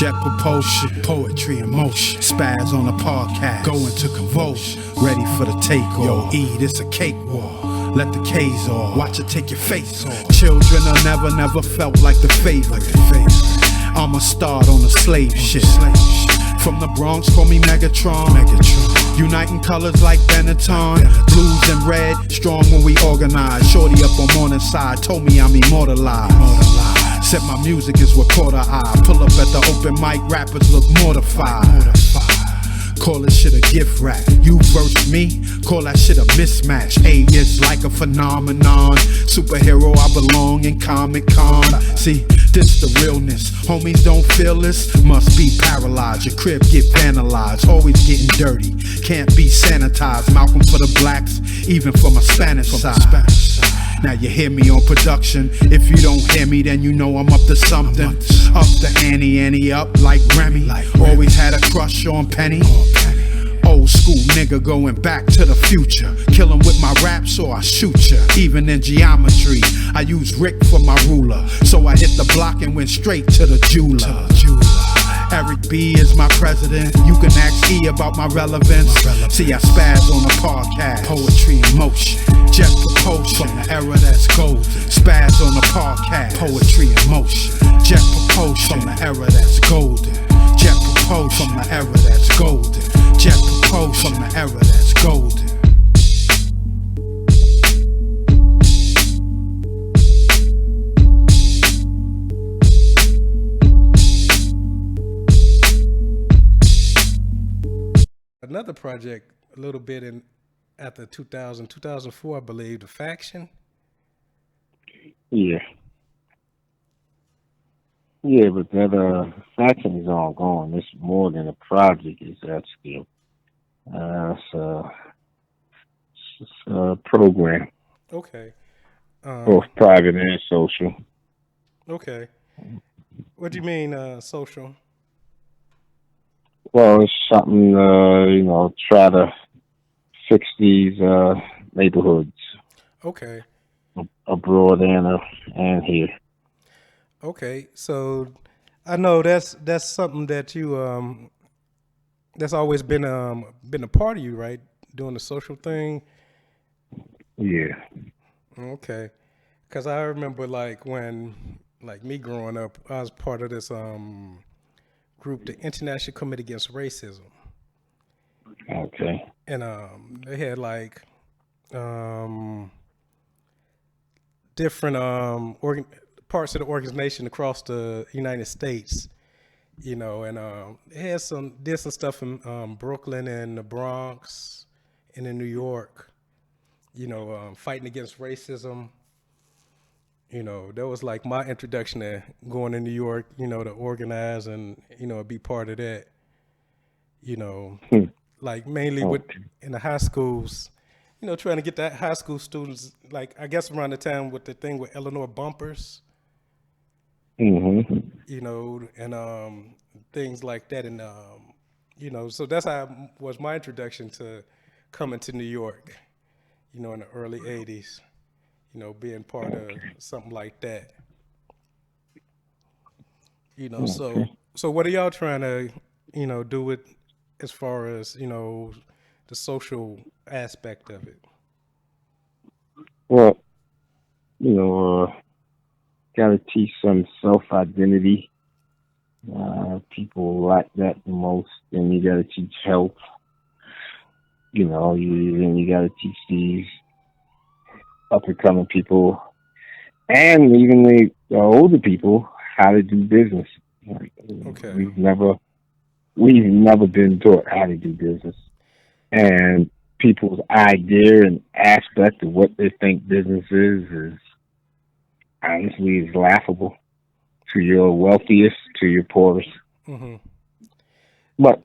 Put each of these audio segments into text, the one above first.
jet propulsion, poetry in motion, spaz on the podcast, go into convulsion, ready for the takeoff. Yo, E, this a cakewalk. Let the K's off, watch it take your face off. Children are never felt like the favorite. I'm a start on the slave shit. From the Bronx, call me Megatron. Uniting colors like Benetton. Blues and red, strong when we organize. Shorty up on morning side, told me I'm immortalized. Said my music is what caught her eye. Pull up at the open mic, rappers look mortified. Call this shit a gift wrap. You versus me, call that shit a mismatch. A is like a phenomenon. Superhero, I belong in Comic-Con. See, this the realness. Homies don't feel this, must be paralyzed. Your crib get vandalized, always getting dirty. Can't be sanitized. Malcolm for the blacks, even for my Spanish side. Now you hear me on production. If you don't hear me, then you know I'm up to something. Up the ante up like Remy. Always had a crush on Penny. Old school nigga going back to the future. Kill him with my raps or I shoot ya. Even in geometry, I use Rick for my ruler. So I hit the block and went straight to the jeweler. Eric B is my president. You can ask E about my relevance. See, I spaz on the podcast. Poetry in motion, jet propulsion from the era that's golden. Spaz on the podcast. Poetry in motion, jet propulsion from the era that's golden. Jet propulsion from the era that's golden. Jet propulsion from the era that's golden. Another project a little bit in after 2004, I believe, The Faction. Yeah. Yeah, but that faction is all gone. It's more than a project, is that still. It's a program, Okay. both private and social. Okay. What do you mean social? Well, it's something, try to fix these neighborhoods Okay. abroad and here. Okay. So I know that's something that you that's always been a part of you, right? Doing the social thing. Yeah. Okay. Cause I remember like when me growing up, I was part of this group, the International Committee Against Racism. Okay. And they had like different parts of the organization across the United States, and they had did some stuff in Brooklyn and the Bronx and in New York, fighting against racism. That was like my introduction to going to New York, to organize and, be part of that, like mainly with in the high schools, trying to get that high school students, like I guess around the time with the thing with Eleanor bumpers, Mm-hmm. and things like that. And, so that's how was my introduction to coming to New York, in the early 80s. Being part of something like that. So what are y'all trying to, do with as far as, the social aspect of it? Well, gotta teach some self-identity. People lack that the most. And you gotta teach health. You gotta teach these up-and-coming people and even the older people how to do business. Okay. We've never been taught how to do business. And people's idea and aspect of what they think business is honestly is laughable to your wealthiest, to your poorest. Mm-hmm. But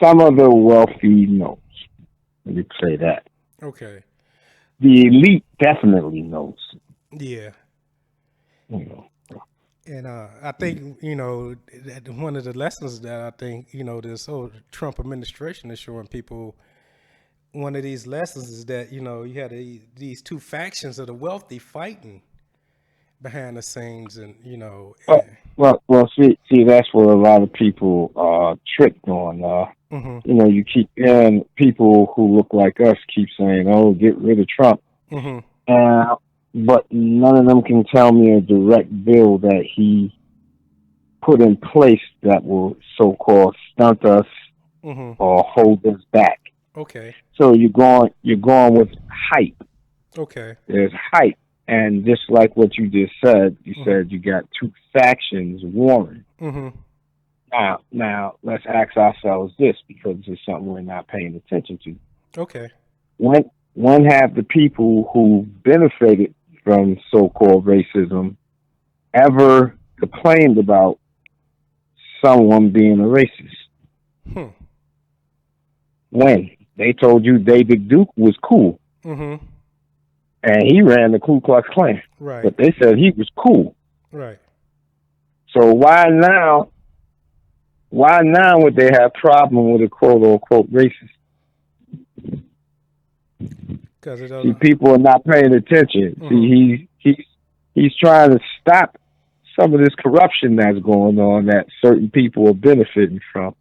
some of the wealthy knows. Let me say that. Okay. The elite definitely knows. Yeah. And I think, that one of the lessons that I think, this whole Trump administration is showing people, one of these lessons is that, you had these two factions of the wealthy fighting behind the scenes and, See, that's what a lot of people are tricked on. Mm-hmm. You know, you keep hearing people who look like us keep saying, "Oh, get rid of Trump," Mm-hmm. but none of them can tell me a direct bill that he put in place that will so-called stunt us Mm-hmm. or hold us back. Okay. So you're going with hype. Okay. There's hype, and just like what you just said, you Mm-hmm. said you got two factions warring. Mm-hmm. Now let's ask ourselves this, because it's something we're not paying attention to. Okay. When have the people who benefited from so-called racism ever complained about someone being a racist? Hmm. When they told you David Duke was cool Mm-hmm. and he ran the Ku Klux Klan, Right. but they said he was cool. Right. So why now would they have problem with a quote unquote racist? Because it See, doesn't. people are not paying attention. Mm-hmm. See, he's trying to stop some of this corruption that's going on that certain people are benefiting from.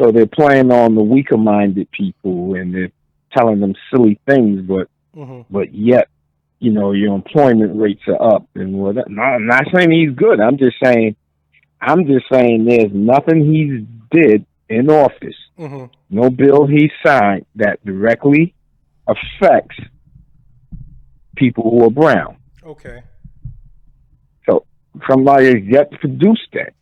So they're playing on the weaker minded people and they're telling them silly things, but yet, you know, your employment rates are up and whatever. No, I'm not saying he's good. I'm just saying there's nothing he's did in office, Mm-hmm. no bill he signed that directly affects people who are brown. Okay. So somebody has yet to produce that.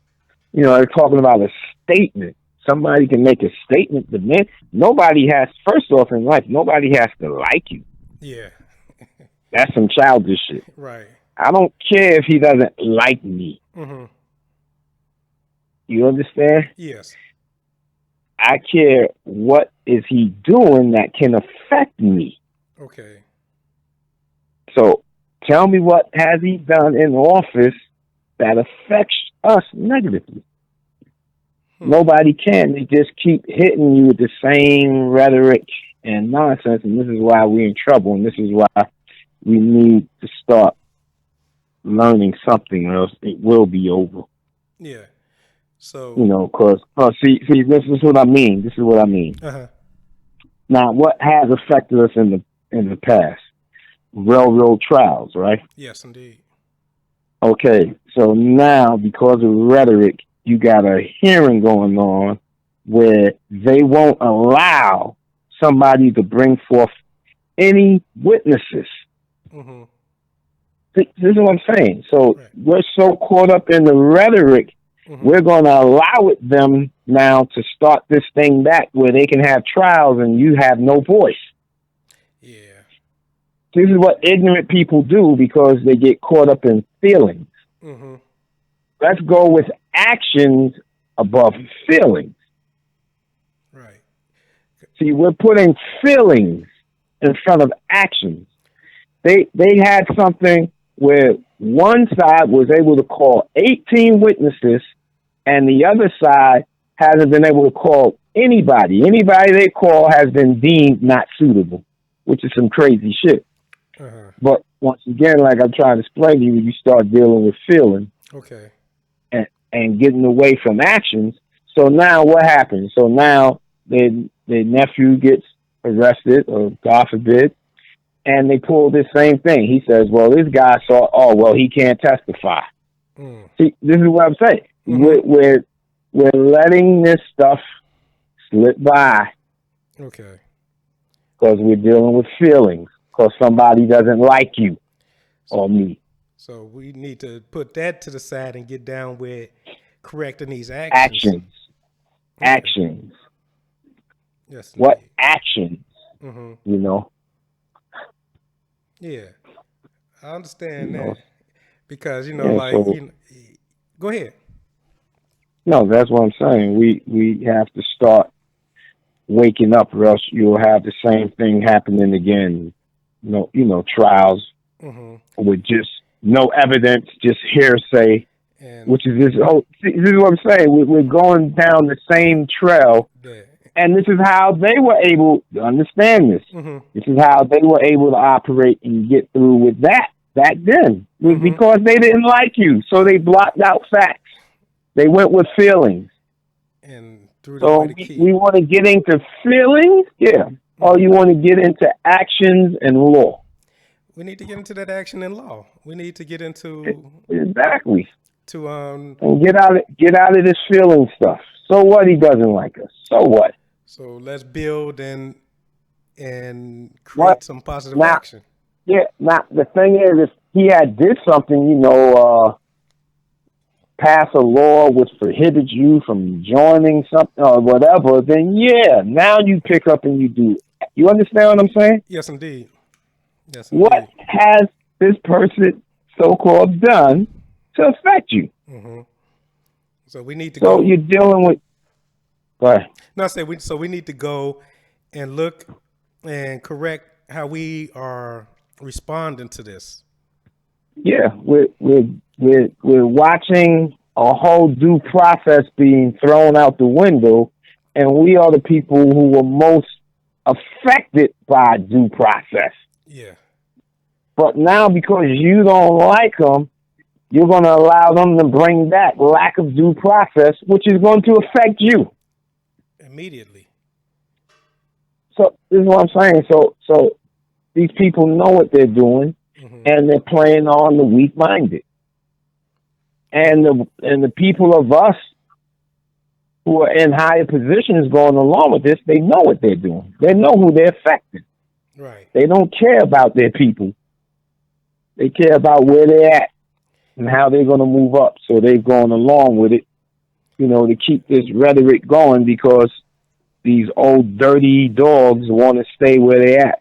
You know, they're talking about a statement. Somebody can make a statement, but then nobody has, first off in life, nobody has to like you. Yeah. That's some childish shit. Right. I don't care if he doesn't like me. Mm-hmm. You understand? Yes. I care what is he doing that can affect me. Okay. So tell me, what has he done in office that affects us negatively? Nobody can. They just keep hitting you with the same rhetoric and nonsense, and this is why we're in trouble, and this is why we need to start learning something, or else it will be over. Yeah. So. You know, because see, this is what I mean. This is what I mean. Uh-huh. Now, what has affected us in the past? Railroad trials, right? Yes, indeed. Okay, so now because of rhetoric, you got a hearing going on where they won't allow somebody to bring forth any witnesses. Mm-hmm. This is what I'm saying. So Right. we're so caught up in the rhetoric, Mm-hmm. we're going to allow them now to start this thing back where they can have trials and you have no voice. Yeah. This is what ignorant people do because they get caught up in feelings. Mm-hmm. Let's go with actions above feelings. Right. See, we're putting feelings in front of actions. They had something where one side was able to call 18 witnesses and the other side hasn't been able to call anybody. Anybody they call has been deemed not suitable, which is some crazy shit. Uh-huh. But once again, like I'm trying to explain to you, you start dealing with feelings. Okay. And getting away from actions. So now what happens? So now their nephew gets arrested, or God forbid, and they pull this same thing. He says, well, this guy saw, oh, well, he can't testify. Mm. See, this is what I'm saying. Mm-hmm. We're letting this stuff slip by Okay. because we're dealing with feelings, because somebody doesn't like you or me. So we need to put that to the side and get down with correcting these actions. Actions. Yes. What Indeed. actions? Mm-hmm. You know? Yeah, I understand You that know? because Yeah, so, go ahead. no, that's what I'm saying. We have to start waking up, or else you'll have the same thing happening again. Trials Mm-hmm. with just no evidence, just hearsay, And which is this whole. See, this is what I'm saying. We're going down the same trail, and this is how they were able to understand this. Mm-hmm. This is how they were able to operate and get through with that back then. It was because they didn't like you, so they blocked out facts. They went with feelings. And threw So away the key. we want to get into feelings, yeah. Or you want to get into actions and law. We need to get into that action in law. We need to get into Exactly. to And get out of this feeling stuff. So what? He doesn't like us. So what? So let's build and create What? some positive Now, action. yeah. Now the thing is, if he had did something, pass a law which prohibits you from joining something or whatever, then yeah, now you pick up and you do it. You understand what I'm saying? Yes, indeed. Yes, What indeed. has this person so-called done to affect you? So we need to So go. you're dealing with. Go ahead. No, I say we. So we need to go and look and correct how we are responding to this. Yeah, we're watching a whole due process being thrown out the window, and we are the people who were most affected by due process. Yeah. But now, because you don't like them, you're going to allow them to bring that lack of due process, which is going to affect you. Immediately. So this is what I'm saying. So these people know what they're doing, and they're playing on the weak-minded. And the people of us who are in higher positions going along with this, they know what they're doing. They know who they're affecting. Right. They don't care about their people. They care about where they're at and how they're going to move up. So they're going along with it, to keep this rhetoric going because these old dirty dogs want to stay where they're at.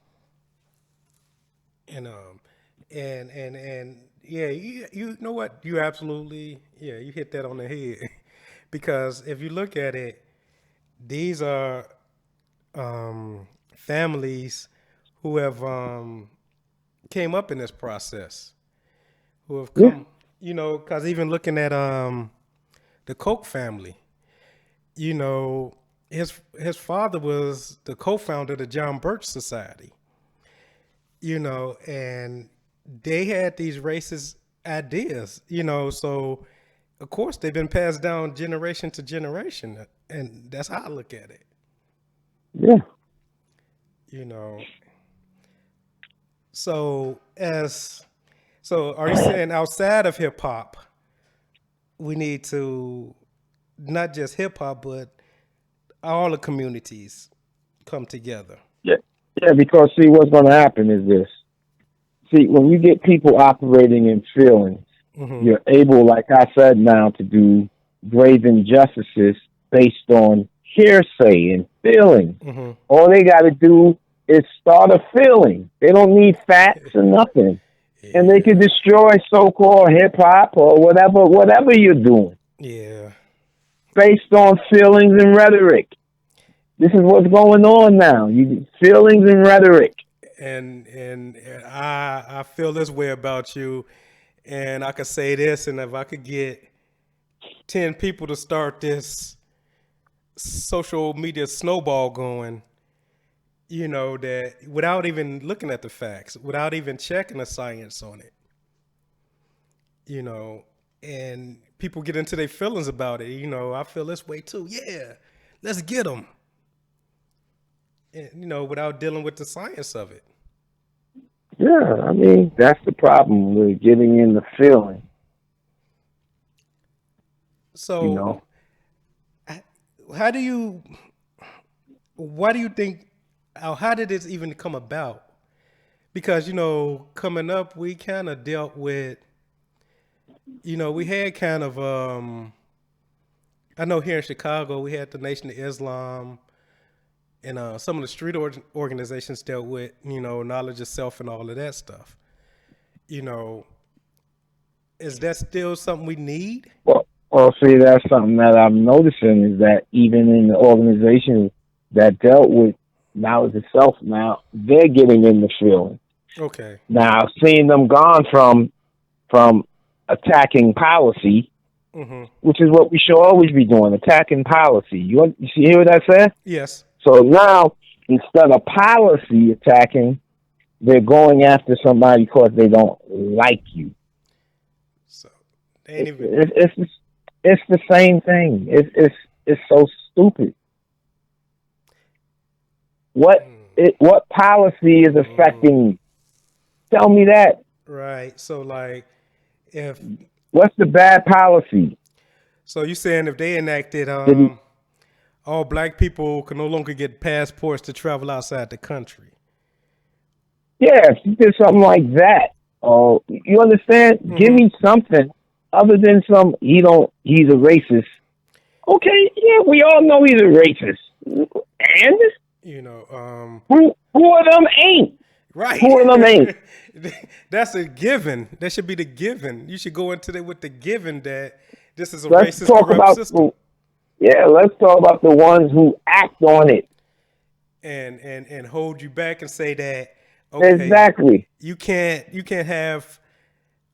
And yeah, you know what? You absolutely, you hit that on the head. Because if you look at it, these are families who have came up in this process, who have come, because even looking at the Koch family, his father was the co-founder of the John Birch Society, and they had these racist ideas, so of course they've been passed down generation to generation, and that's how I look at it. Yeah. So are you saying outside of hip hop, we need to not just hip hop, but all the communities come together? Yeah, because see, what's going to happen is this. See, when you get people operating in feelings, you're able, like I said now, to do grave injustices based on hearsay and feelings. All they got to do is start a feeling. They don't need facts or nothing. Yeah. And they can destroy so-called hip-hop or whatever you're doing. Yeah. Based on feelings and rhetoric. This is what's going on now. Feelings and rhetoric. And I feel this way about you, and I could say this, and if I could get 10 people to start this social media snowball going, that without even looking at the facts, without even checking the science on it, and people get into their feelings about it, I feel this way too. Yeah, let's get them. And, without dealing with the science of it. Yeah, I mean, that's the problem with getting in the feeling. So, why do you think, how did this even come about? Because, coming up, we kind of dealt with, we had kind of, I know here in Chicago, we had the Nation of Islam, and some of the street organizations dealt with, knowledge of self and all of that stuff. Is that still something we need? Well, see, that's something that I'm noticing is that even in the organizations that dealt with knowledge of self now, they're getting in the feeling. Okay. Now, seeing them gone from attacking policy, which is what we should always be doing, attacking policy. You hear what I said? Yes. So now, instead of policy attacking, they're going after somebody because they don't like you. So they ain't even. It's the same thing. It's so stupid. What policy is affecting you? Tell me that. Right. So like, if What's the bad policy? so you saying if they enacted Did he, all black people can no longer get passports to travel outside the country. yeah, if you did something like that, oh, you understand? Give me something other than he's a racist. Okay, yeah, we all know he's a racist. And You know, who of them ain't? right. Who of them ain't? That's a given. That should be the given. You should go into it with the given that this is a Let's racist, talk corrupt about system. let's talk about the ones who act on it. And hold you back and say that okay, Exactly. you can't have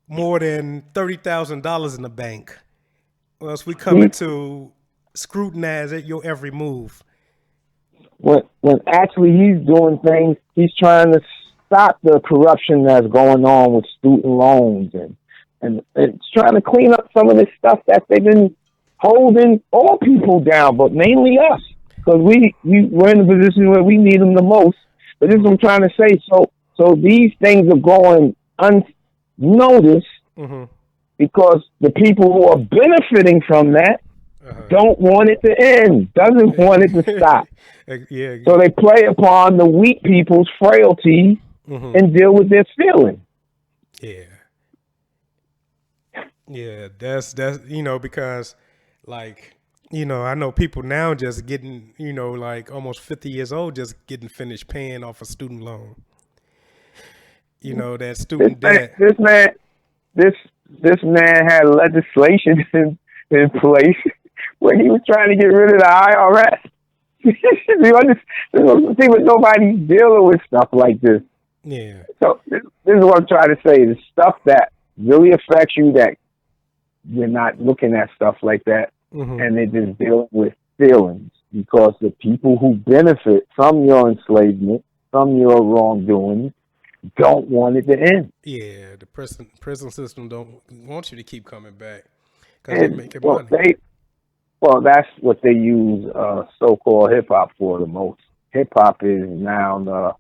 more than $30,000 in the bank, or else we coming to scrutinize your every move. When actually he's doing things, he's trying to stop the corruption that's going on with student loans and it's trying to clean up some of this stuff that they've been holding all people down, but mainly us, because we're in a position where we need them the most. But this is what I'm trying to say. So these things are going unnoticed because the people who are benefiting from that don't want it to end, doesn't want it to stop. Yeah. So they play upon the weak people's frailty and deal with their feelings. Yeah. Yeah, that's because like, I know people now just getting, like almost 50 years old just getting finished paying off a student loan. That student debt. This man had legislation in place when he was trying to get rid of the IRS. You understand? See, but nobody's dealing with stuff like this. Yeah. So this is what I'm trying to say. The stuff that really affects you, that you're not looking at stuff like that, and they're just dealing with feelings, because the people who benefit from your enslavement, from your wrongdoing, don't want it to end. Yeah, the prison system don't want you to keep coming back because they're making money. That's what they use so-called hip-hop for the most. Hip-hop is now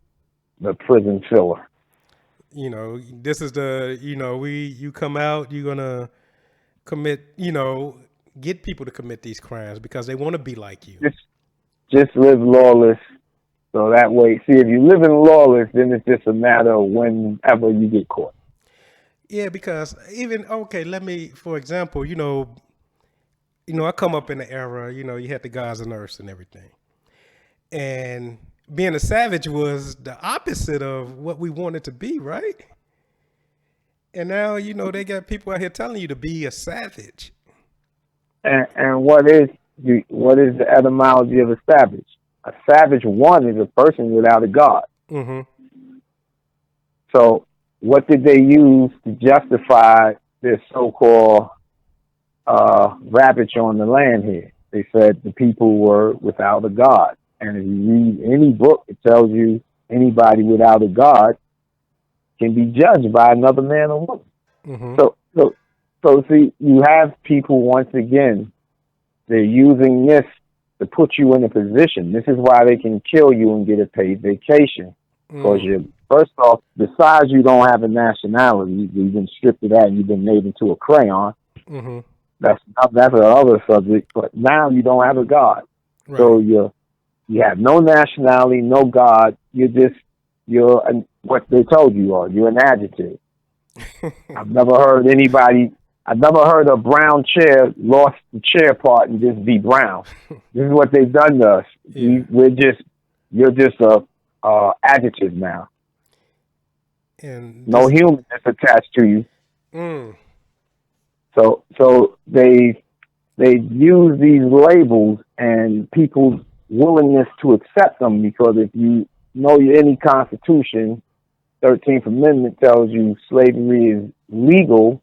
the prison filler. This is you come out, you're going to commit, get people to commit these crimes because they want to be like you. Just live lawless. So that way, see, if you live in lawless, then it's just a matter of whenever you get caught. Yeah, because let me, for example, I come up in the era, you had the Gaza nurse and everything. And being a savage was the opposite of what we wanted to be, right? And now, they got people out here telling you to be a savage. And what is the etymology of a savage? A savage, one, is a person without a God. So what did they use to justify this so-called ravage on the land here? They said the people were without a God. And if you read any book, it tells you anybody without a God can be judged by another man or woman. So see, you have people, once again, they're using this to put you in a position. This is why they can kill you and get a paid vacation. Because first off, besides you don't have a nationality, you've been stripped of that and you've been made into a crayon. That's another subject. But now you don't have a God. Right. So you have no nationality, no God. You're what they told you are. You're an adjective. I've never heard a brown chair lost the chair part and just be brown. This is what they've done to us. Yeah. You're just a adjective now. And no human is attached to you. So they use these labels and people's willingness to accept them, because if you know any Constitution, 13th Amendment tells you slavery is legal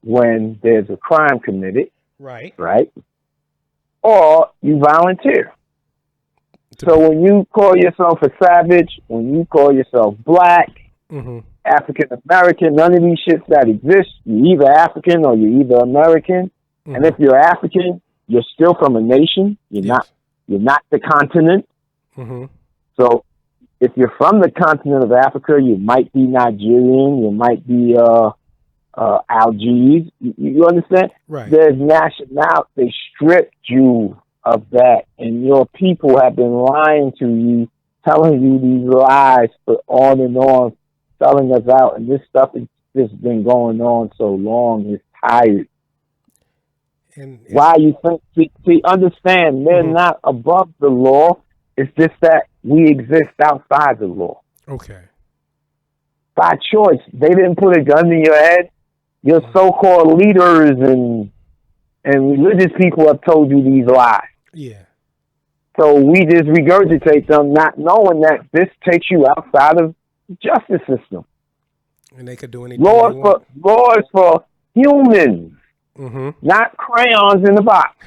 when there's a crime committed. Right. Or you volunteer. So when you call yourself a savage, when you call yourself black, African American, none of these shits that exist, you're either African or you're either American, And if you're African, you're still from a nation. You're not the continent. So if you're from the continent of Africa, you might be Nigerian, you might be Algiers. You understand? Right. There's nationality. They stripped you of that, and your people have been lying to you, telling you these lies for on and on, selling us out. And this stuff has just been going on so long. It's tired. And why you think? See, understand, they're not above the law. It's just that we exist outside the law. Okay. By choice. They didn't put a gun to your head. Your so-called leaders and religious people have told you these lies. Yeah. So we just regurgitate them, not knowing that this takes you outside of the justice system. And they could do anything they want. Laws for humans, not crayons in the box.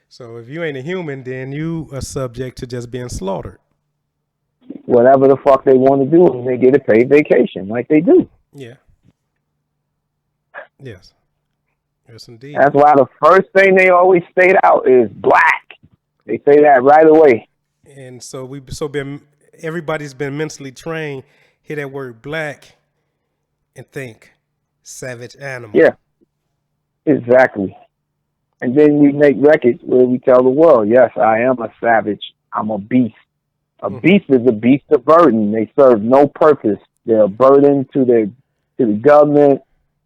So if you ain't a human, then you are subject to just being slaughtered. Whatever the fuck they want to do, and they get a paid vacation like they do. Yeah. Yes. Yes, indeed. That's why the first thing they always state out is black. They say that right away. And so everybody's been mentally trained, hear that word black, and think savage animal. Yeah, exactly. And then we make records where we tell the world, yes, I am a savage. I'm a beast. A beast is a beast of burden. They serve no purpose. They're a burden to the government,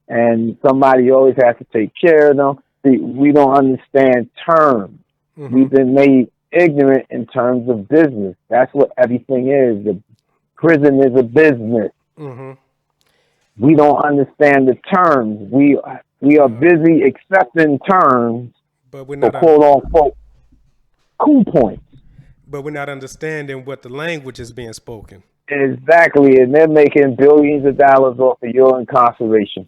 and somebody always has to take care of them. See, we don't understand terms. We've been made ignorant in terms of business. That's what everything is. The prison is a business. We don't understand the terms. We are busy accepting terms but we're for not quote-unquote cool points. But we're not understanding what the language is being spoken. Exactly, and they're making billions of dollars off of your incarceration.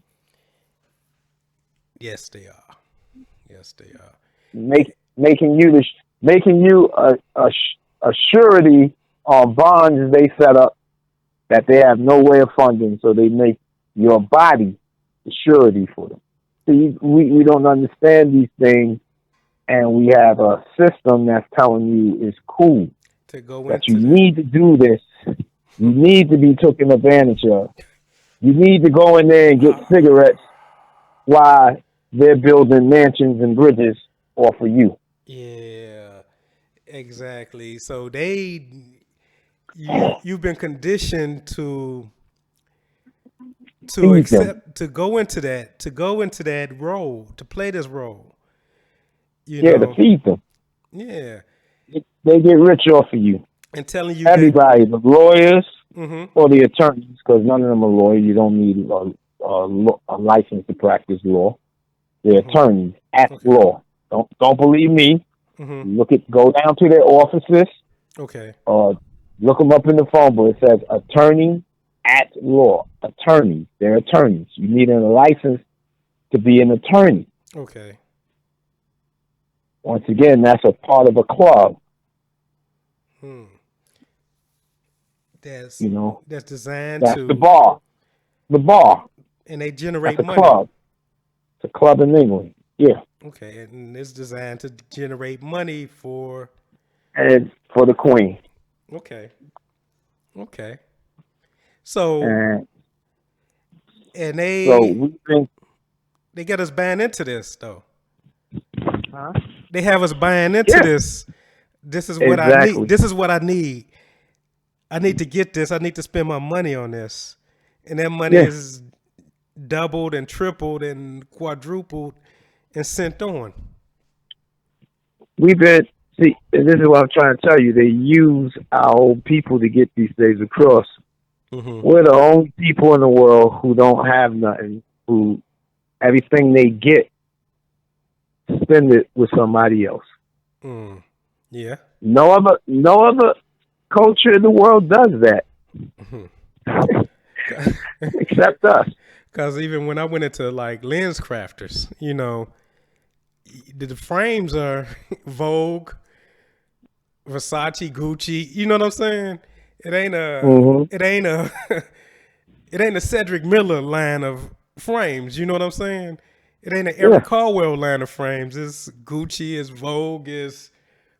Yes, they are. Yes, they are. Making you a surety on bonds they set up that they have no way of funding, so they make your body the surety for them. See, we don't understand these things, and we have a system that's telling you it's cool to go that you need to do this. You need to be taken advantage of. You need to go in there and get cigarettes while they're building mansions and bridges off of you. Yeah, exactly. So you've been conditioned to accept, to go into that role, to play this role. You know? To feed them. Yeah. They get rich off of you. And telling you everybody, the lawyers or the attorneys, because none of them are lawyers. You don't need a license to practice law. The attorneys at law. Don't believe me. Go down to their offices. Okay. Look them up in the phone book. It says attorney at law. Attorneys. They're attorneys. You need a license to be an attorney. Okay. Once again, that's a part of a club. That's designed that's to the bar. The bar. And they generate that's money. Club. It's a club in England. Yeah. Okay, and it's designed to generate money for the queen. Okay. So they get us buying into this though. Huh? They have us buying into this. This is what I need. This is what I need. I need to get this. I need to spend my money on this. And that money is doubled and tripled and quadrupled and sent on. And this is what I'm trying to tell you. They use our old people to get these things across. We're the only people in the world who don't have nothing, who everything they get, spend it with somebody else. Yeah. No other culture in the world does that. Except us. Because even when I went into like lens crafters, the frames are Vogue, Versace, Gucci. You know what I'm saying? It ain't a Cedric Miller line of frames. You know what I'm saying? It ain't an Eric Caldwell line of frames. It's Gucci, it's Vogue, it's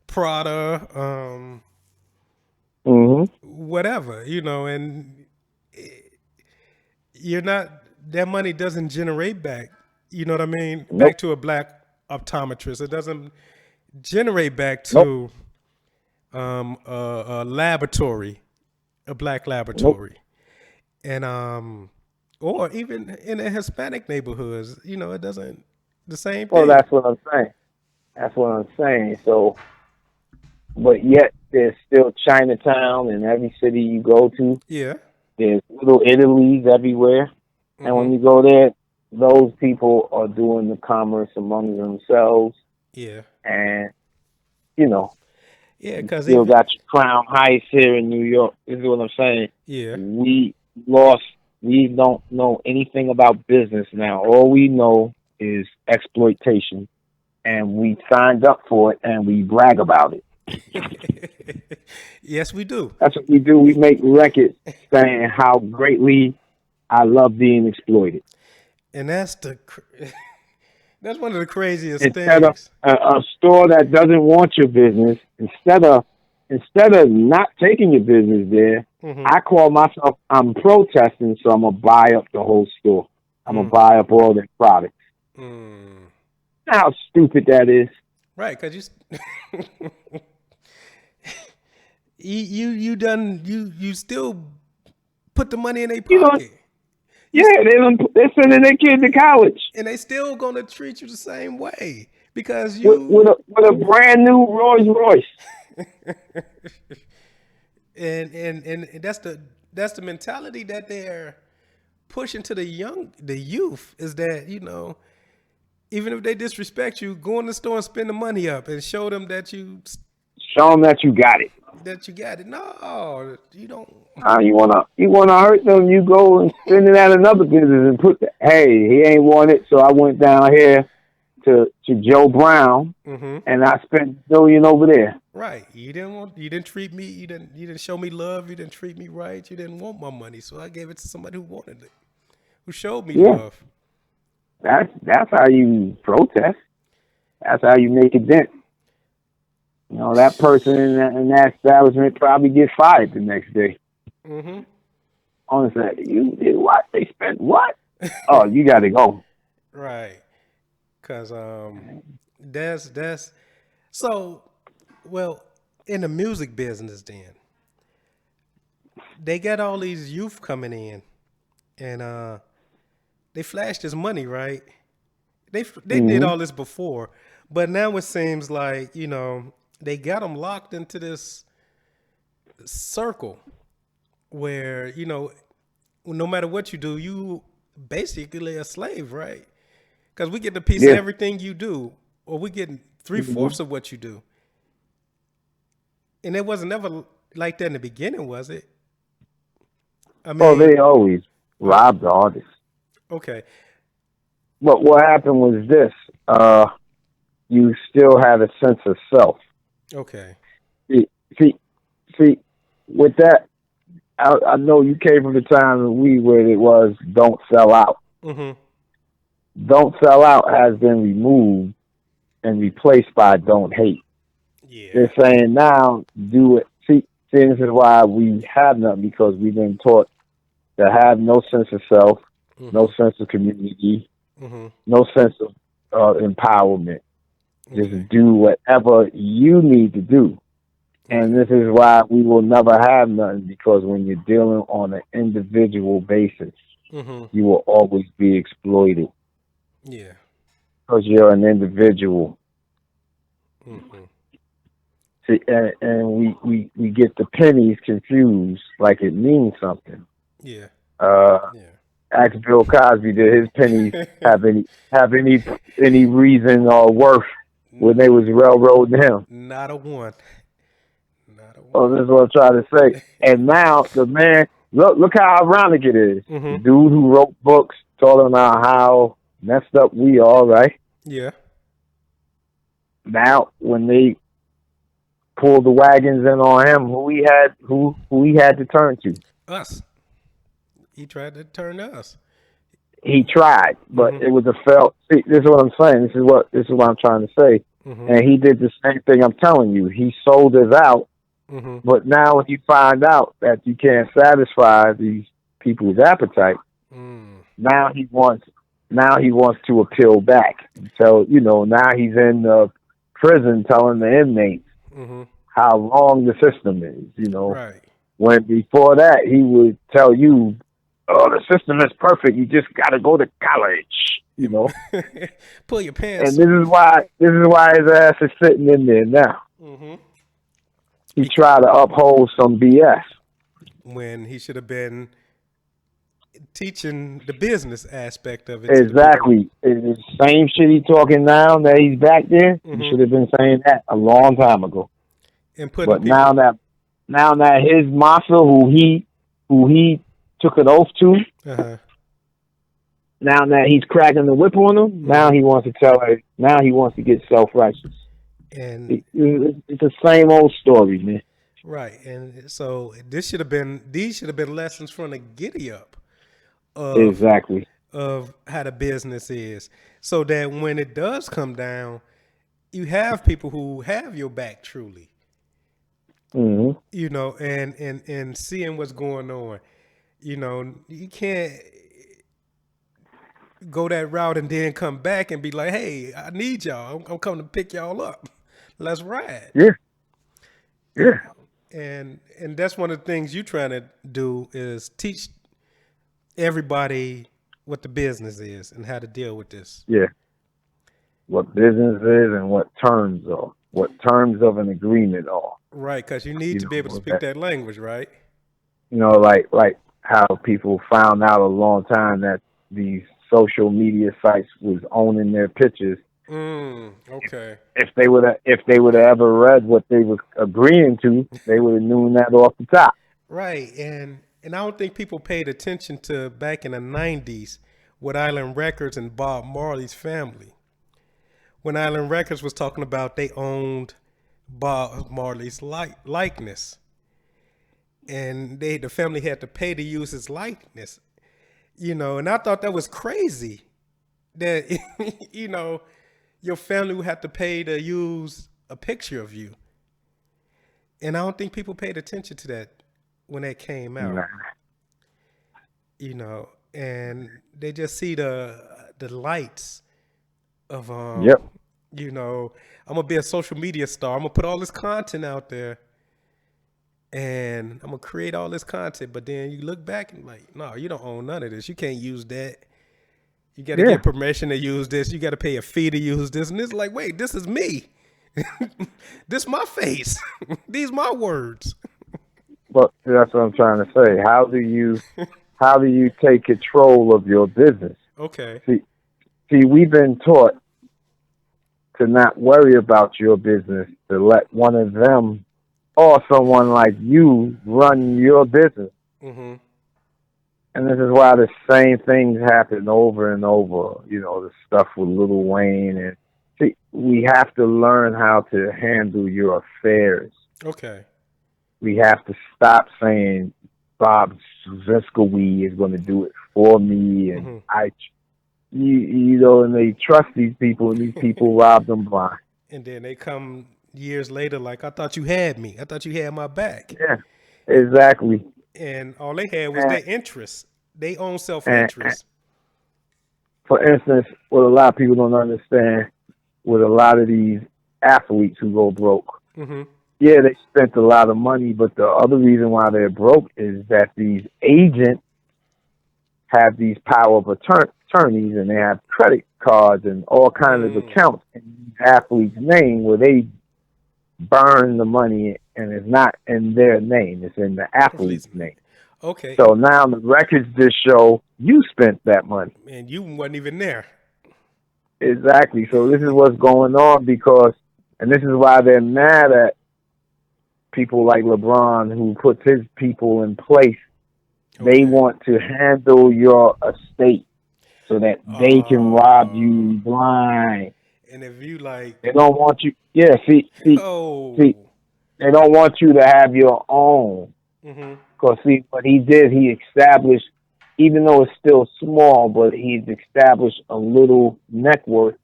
Prada, whatever, and you're not, that money doesn't generate back, you know what I mean? Nope. Back to a black optometrist. It doesn't generate back to a laboratory, a black laboratory. And or even in the Hispanic neighborhoods, it doesn't, the same thing. Well, that's what I'm saying. So, but yet there's still Chinatown in every city you go to. Yeah. There's little Italies everywhere. And when you go there, those people are doing the commerce among themselves. Yeah. And, yeah, because still got your Crown Heights here in New York. This is what I'm saying. Yeah. We don't know anything about business now. All we know is exploitation. And we signed up for it and we brag about it. Yes, we do. That's what we do. We make records saying how greatly I love being exploited. And that's one of the craziest Instead things. Of a store that doesn't want your business, instead of not taking your business there, I call myself, I'm protesting, so I'm going to buy up the whole store. I'm going to buy up all their products. How stupid that is. Right, because you still put the money in their pocket. They're sending their kid to college, and they still gonna treat you the same way because with a brand new Rolls Royce. and that's the mentality that they're pushing to the youth, is that even if they disrespect you, go in the store and spend the money up and show them that you got it. That you got it. No, you don't. You wanna hurt them? You go and spend it at another business and hey, he ain't want it, so I went down here to Joe Brown and I spent $1 million over there. Right. You didn't treat me. You didn't show me love. You didn't treat me right. You didn't want my money, so I gave it to somebody who wanted it, who showed me love. That's how you protest. That's how you make a dent. That person in that establishment probably get fired the next day. Honestly, you did what? They spent what? Oh, you got to go. Right. Because that's so, well, in the music business then, they got all these youth coming in and they flashed this money, right? They did all this before, but now it seems like, they got them locked into this circle where, no matter what you do, you basically a slave, right? Because we get a piece of everything you do, or we get 3/4 of what you do. And it wasn't ever like that in the beginning, was it? I mean, they always robbed the artists. Okay. But what happened was this. You still had a sense of self. Okay. See, with that, I know you came from the time where it was don't sell out. Don't sell out has been removed and replaced by don't hate. Yeah. They're saying now do it. See, this is why we have nothing, because we've been taught to have no sense of self, no sense of community, no sense of empowerment. Just do whatever you need to do. And this is why we will never have nothing, because when you're dealing on an individual basis, you will always be exploited. Yeah. Because you're an individual. See, and we get the pennies confused like it means something. Yeah. Ask Bill Cosby, did his pennies have any reason or worth when they was railroading him? Not a one. Oh, this is what I'm trying to say. And now the man, look how ironic it is. The dude who wrote books talking about how messed up we are, right? Yeah. Now when they pulled the wagons in on him, who he had to turn to? Us. He tried to turn to us. he tried, but Mm-hmm. it was a fail. See, this is what I'm saying. This is what I'm trying to say. Mm-hmm. And he did the same thing I'm telling you. He sold us out, Mm-hmm. but now when you find out that you can't satisfy these people's appetite, Mm. now he wants to appeal back. So, now he's in prison telling the inmates Mm-hmm. how wrong the system is. Right. When before that he would tell you, oh, the system is perfect, you just gotta go to college. Pull your pants And this up. is why his ass is sitting in there now. Mm-hmm. He tried to uphold some BS. When he should have been teaching the business aspect of it to the people. Exactly. It's the same shit he talking now that he's back there. He Mm-hmm. should have been saying that a long time ago. And putting But people. now that his mafia, who he took an oath to, Uh-huh. now that he's cracking the whip on him, Mm-hmm. now he wants to tell her. Now he wants to get self-righteous. And It's the same old story, man. right. And so these should have been lessons from the giddy up of Exactly. how the business is. So that when it does come down, you have people who have your back truly. Hmm. And seeing what's going on. You can't go that route and then come back and be like, hey, I need y'all. I'm coming to pick y'all up. Let's ride. Yeah. Yeah. And that's one of the things you're trying to do is teach everybody what the business is and how to deal with this. Yeah. What business is and what terms are. What terms of an agreement are. Right, because you need to be able to speak that language, right? Like how people found out a long time that these social media sites was owning their pictures. Okay. If they would have ever read what they was agreeing to, they would have known that off the top. Right, and I don't think people paid attention to back in the 90s with Island Records and Bob Marley's family. When Island Records was talking about they owned Bob Marley's likeness, and the family had to pay to use his likeness, and I thought that was crazy that your family would have to pay to use a picture of you, and I don't think people paid attention to that when that came out. Nah. And they just see the lights of Yep. I'm gonna be a social media star. I'm gonna put all this content out there, and I'm gonna create all this content. But then you look back and like, no, you don't own none of this. You can't use that. You got to get permission to use this. You got to pay a fee to use this. And it's like, wait, this is me. This my face. These my words. But that's what I'm trying to say. How do you take control of your business? Okay. See, we've been taught to not worry about your business, to let one of them or someone like you run your business. Mm-hmm. And this is why the same things happen over and over. The stuff with Lil Wayne. And see, we have to learn how to handle your affairs. Okay. We have to stop saying Bob Ziskowee is going to do it for me, and and they trust these people, and these people rob them blind. And then they come years later like, I thought you had me. I thought you had my back. Yeah, exactly. And all they had was their interest. They own self-interest. For instance, what a lot of people don't understand with a lot of these athletes who go broke. Mm-hmm. Yeah, they spent a lot of money, but the other reason why they're broke is that these agents have these power of attorneys, and they have credit cards and all kinds of accounts in these athletes' name where they burn the money, and it's not in their name; it's in the athlete's name. Okay. So now the records just show you spent that money, and you wasn't even there. Exactly. So this is what's going on and this is why they're mad at people like LeBron who puts his people in place. Okay. They want to handle your estate so that they can rob you blind. And if you like, they don't want you. Yeah, see, they don't want you to have your own. Because see, what he did, he established even though it's still small, but he's established a little network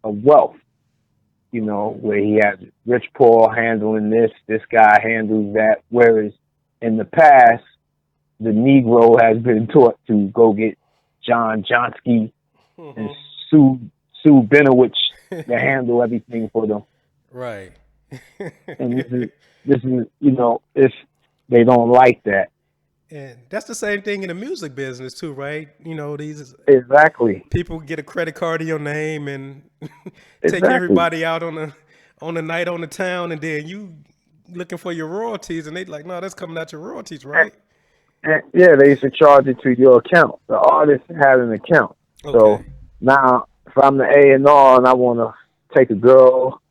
of wealth, you know, where he has Rich Paul handling this guy handles that. Whereas in the past, the Negro has been taught to go get John Johnsky and Sue Benowich to handle everything for them. Right. And this is you know, if they don't like that. And that's the same thing in the music business too, right? You know, these Exactly. people get a credit card in your name and take Exactly. everybody out on a night on the town, and then you looking for your royalties, and they like, no, that's coming out your royalties, right? And yeah, they used to charge it to your account. The artist had an account. Okay. So now, if I'm the A&R and I want to take a girl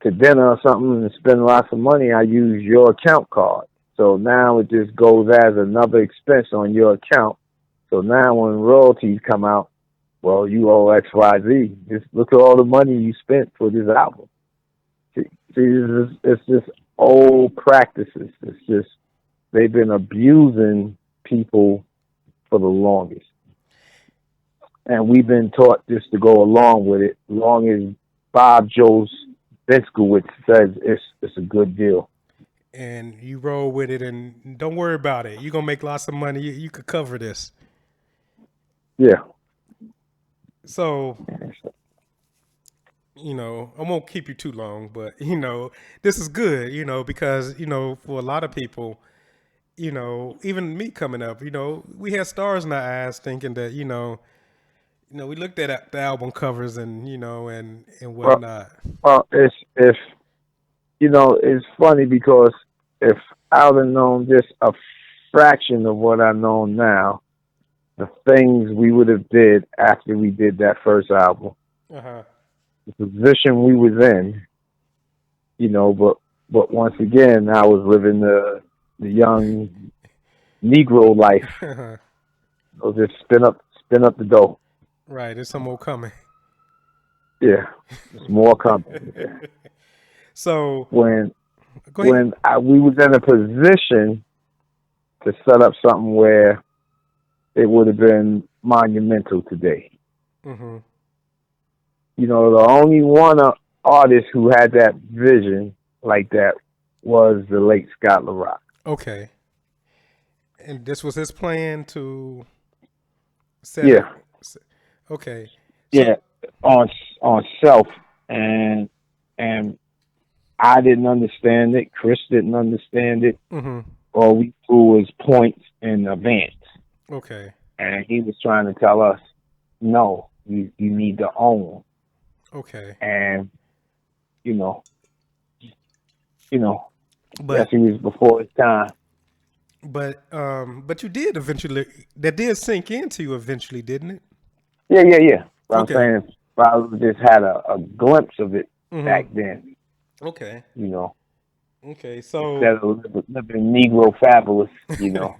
to dinner or something and spend lots of money, I use your account card. So now it just goes as another expense on your account. So now when royalties come out, well, you owe XYZ. Just look at all the money you spent for this album. See, it's just old practices. It's just, they've been abusing people for the longest. And we've been taught just to go along with it, as long as Bob Joe Benskowitz says it's a good deal. And you roll with it, and don't worry about it. You're going to make lots of money. You could cover this. Yeah. So, you know, I won't keep you too long, but, you know, this is good, you know, because, you know, for a lot of people, you know, even me coming up, you know, we had stars in our eyes thinking that, you know, we looked at the album covers and, you know, and whatnot. Well, if you know, it's funny because if I would have known just a fraction of what I know now, the things we would have did after we did that first album, the position we was in, you know, but once again, I was living the young Negro life. So just spin up the dough. Right, there's some more coming. Yeah, there's more coming. Yeah. So when we was in a position to set up something where it would have been monumental today. Mm-hmm. You know, the only one artist who had that vision like that was the late Scott LaRock. Okay. And this was his plan to set Yeah. Okay. So, yeah, on self, and I didn't understand it. Chris didn't understand it. Mm-hmm. All we threw was points in advance. Okay. And he was trying to tell us, no, you need to own. Okay. And you know, but he was before his time. But you did eventually. That did sink into you eventually, didn't it? Yeah. But okay. I'm saying, I just had a glimpse of it back then. Okay. You know. Okay, so instead of living Negro fabulous, you know.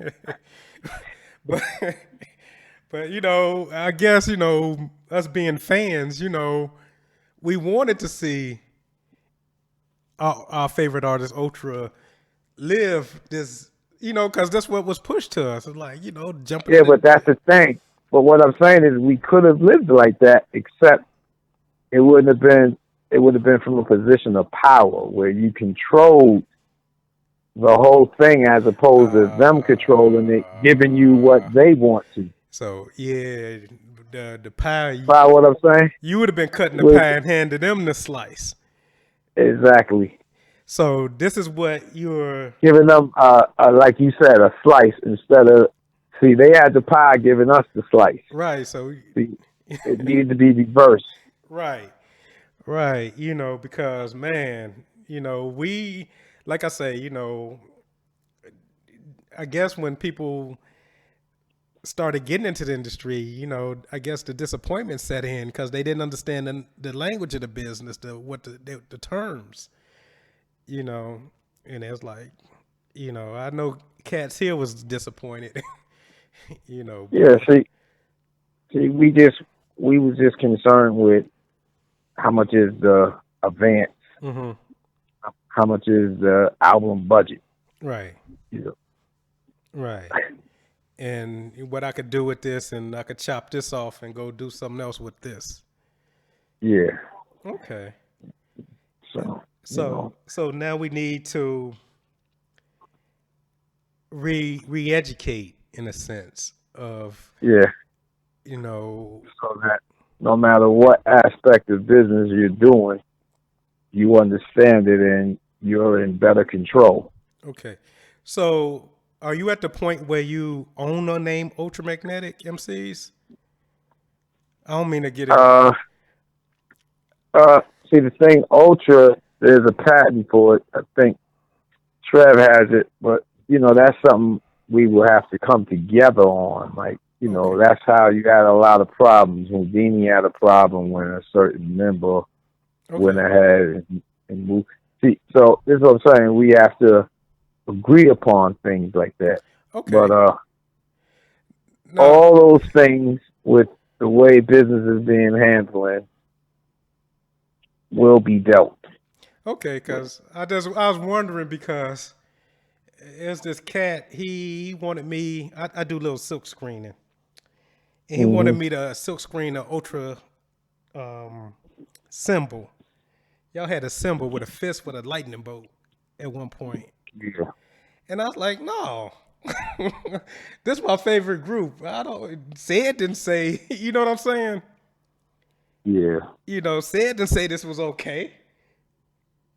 but you know, I guess, you know, us being fans, you know, we wanted to see our favorite artist Ultra live this, you know, because that's what was pushed to us. It's like, you know, jumping. Yeah, but that's the thing. But what I'm saying is, we could have lived like that, except it would have been from a position of power where you controlled the whole thing, as opposed to them controlling it, giving you what they want to. So yeah, the pie. Follow what I'm saying? You would have been cutting the pie and handed them the slice. Exactly. So this is what you're giving them, like you said, a slice instead of. See, they had the pie, giving us the slice. Right. So see, it needed to be reversed. Right. Right. You know, because man, you know, we, like I say, you know, I guess when people started getting into the industry, you know, I guess the disappointment set in because they didn't understand the language of the business, the terms, you know, and it's like, you know, I know Cats here was disappointed, you know. But. Yeah, see, we was just concerned with how much is the advance, how much is the album budget, right? You know. Right. and what I could do with this, and I could chop this off and go do something else with this. Yeah. Okay. So So now we need to re-educate in a sense of, yeah. you know, So that no matter what aspect of business you're doing, you understand it and you're in better control. okay. So are you at the point where you own the name UltraMagnetic MCs? I don't mean to get it. Uh, See the thing, Ultra, there's a patent for it. I think Trev has it, but that's something we will have to come together on. Like, Okay. that's how you had a lot of problems. Houdini had a problem when a certain member went Okay. ahead and moved. See, so this is what I'm saying. We have to agree upon things like that. Okay. But Now, all those things with the way business is being handled will be dealt. okay, because I was wondering because there's this cat. He wanted me. I do little silk screening, and he wanted Mm-hmm. me to silk screen the Ultra symbol. Y'all had a symbol with a fist with a lightning bolt at one point. Yeah. And I was like, no. This is my favorite group. Ced didn't say, you know what I'm saying? Yeah. Ced didn't say this was okay.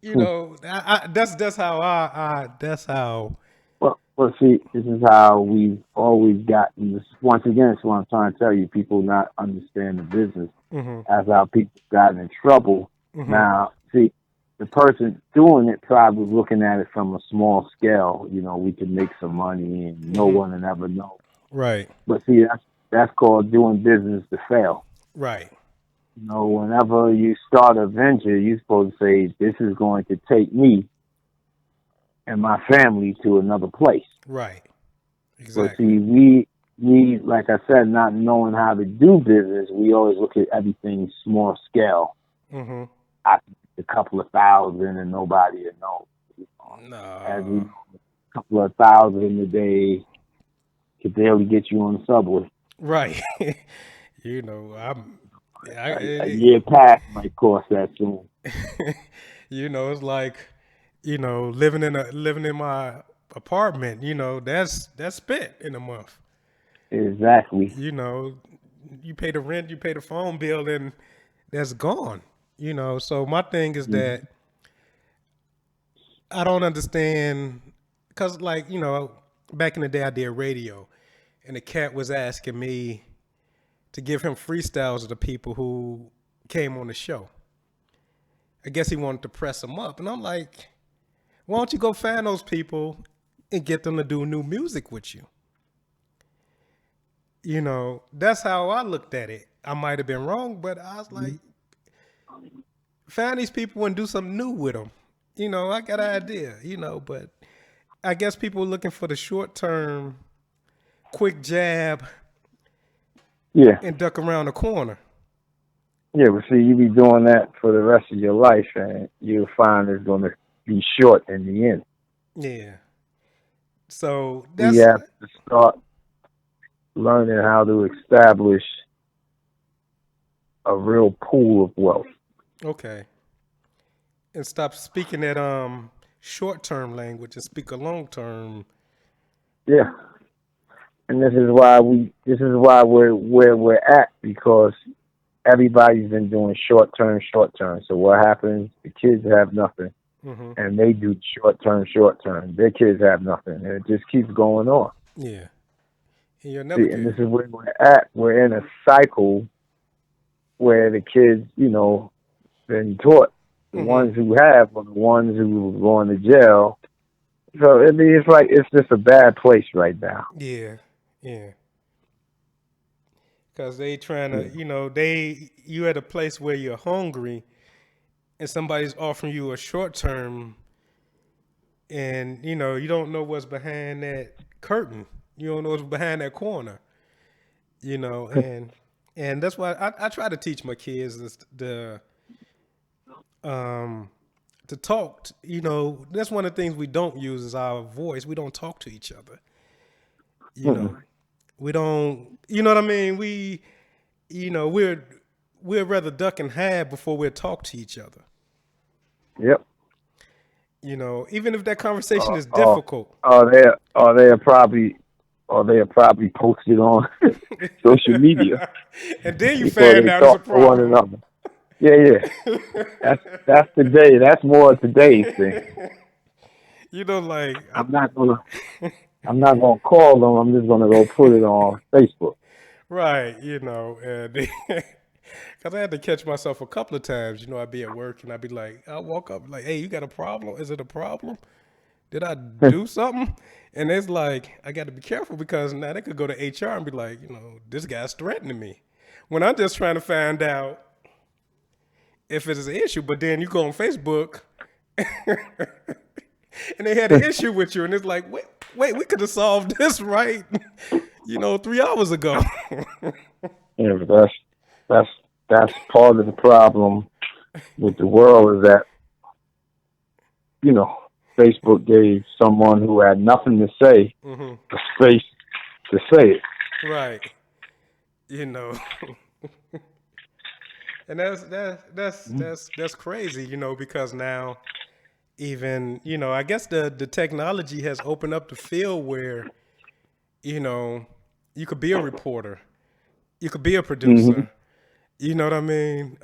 That's how that's how. Well, see, this is how we've always gotten this. Once again, it's what I'm trying to tell you. People not understand the business. Mm-hmm, That's how people gotten in trouble. mm-hmm, Now, see, the person doing it probably looking at it from a small scale. We can make some money and no mm-hmm. one will ever know. Right, But see, that's called doing business to fail. right, Whenever you start a venture, you're supposed to say, this is going to take me and my family to another place. right. But Exactly. see, we, like I said, not knowing how to do business, we always look at everything small scale. Mm-hmm. I think a couple of thousand and nobody will know. As we No. know, a couple of thousand a day could barely get you on the subway. Right. I'm. A year pass might cost that soon. It's like, living in my apartment. That's spent in a month. Exactly. You pay the rent, you pay the phone bill, and that's gone. So my thing is Mm-hmm. that I don't understand because, like, back in the day I did radio, and the cat was asking me to give him freestyles of the people who came on the show. I guess he wanted to press them up, and I'm like, why don't you go find those people and get them to do new music with you? That's how I looked at it. I might have been wrong, but I was like, find these people and do something new with them. I got an idea, but I guess people are looking for the short term, quick jab Yeah. and duck around the corner. Yeah, but see, you be doing that for the rest of your life, and you'll find it's going to be short in the end. Yeah. So We that's have to start learning how to establish a real pool of wealth. okay. And stop speaking that short term language and speak a long term. Yeah, and this is why we're where we're at, because everybody's been doing short term. So what happens? The kids have nothing, Mm-hmm. and they do short term. Their kids have nothing, and it just keeps going on. Yeah. And you'll never See, and get. this is where we're at. We're in a cycle where the kids, been taught. The Mm-hmm. ones who have are the ones who are going to jail. So it's just a bad place right now. Yeah. Yeah. Because they trying Yeah. to, you at a place where you're hungry and somebody's offering you a short term and, you don't know what's behind that curtain. You don't know what's behind that corner, and that's why I try to teach my kids is um, to talk. That's one of the things we don't use is our voice. We don't talk to each other, you know. Mm-mm. We don't, you know what I mean? We'd rather duck and hide before we'll talk to each other. Yep. Even if that conversation is difficult. They are probably posted on social media. And then you find out it's a problem. Yeah. That's today. That's more today's thing. I'm not gonna call them. I'm just gonna go put it on Facebook. Right. And because I had to catch myself a couple of times. I'd be at work and I'd be like, I walk up like, hey, you got a problem? Is it a problem? Did I do something? And it's like, I got to be careful because now they could go to HR and be like, this guy's threatening me. When I'm just trying to find out if it is an issue. But then you go on Facebook and they had an issue with you. And it's like, wait, we could have solved this right, 3 hours ago. Yeah, but that's part of the problem with the world is that, Facebook gave someone who had nothing to say the space to say it. Right. And that's crazy, because now even, I guess the technology has opened up the field where, you could be a reporter, you could be a producer, you know what I mean?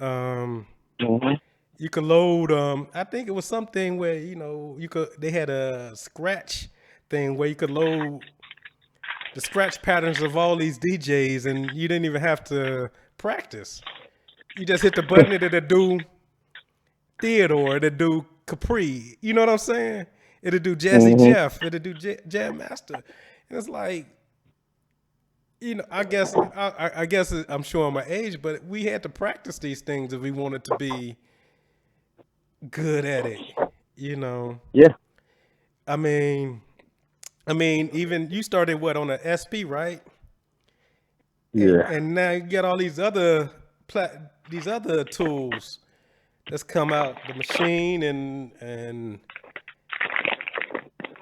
You could load, I think it was something where, they had a scratch thing where you could load the scratch patterns of all these DJs and you didn't even have to practice. You just hit the button and it'll do Theodore, it'll do Capri. You know what I'm saying? It'll do Jazzy Jeff, it'll do Jam Master. And it's like, I guess I'm showing my age, but we had to practice these things if we wanted to be good at it, Yeah. I mean, even you started on an SP, right? Yeah. And now you got all these other tools that's come out, the machine and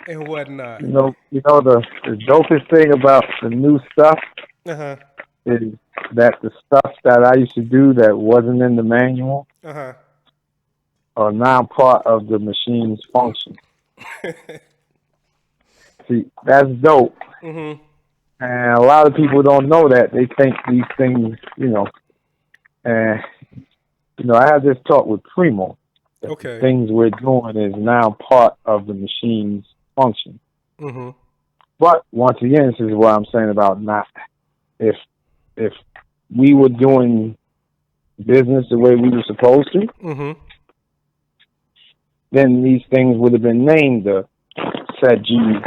whatnot. The dopest thing about the new stuff is that the stuff that I used to do that wasn't in the manual are now part of the machine's function. See, that's dope. And a lot of people don't know that. They think these things, and, I had this talk with Primo. Okay. Things we're doing is now part of the machine's function. But once again, this is what I'm saying about not, if we were doing business the way we were supposed to, then these things would have been named the Ced Gee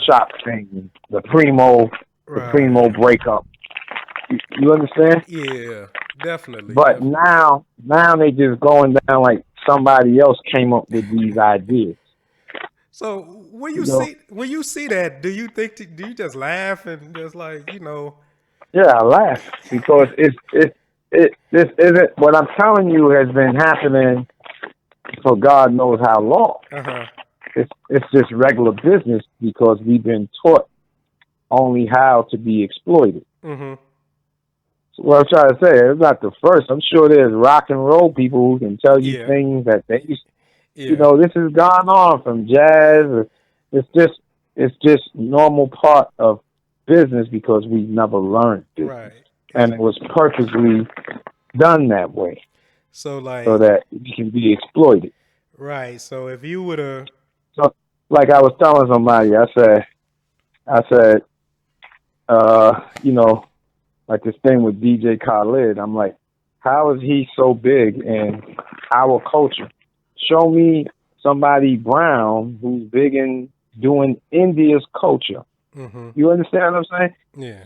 shop thing, the Primo breakup. You understand? Yeah, definitely. But now they just going down like somebody else came up with these ideas. So when you see that, do you just laugh and just like, Yeah, I laugh because this isn't what I'm telling you has been happening for God knows how long. It's just regular business because we've been taught only how to be exploited. So what I'm trying to say, it's not the first. I'm sure there's rock and roll people who can tell you things that they used. This has gone on from jazz. It's just normal part of business because we've never learned it, right? And it was purposely done that way, so that we can be exploited. Right. So if you would have, like I was telling somebody, I said, like this thing with DJ Khaled, I'm like, how is he so big in our culture? Show me somebody brown who's big in doing India's culture. You understand what I'm saying? Yeah.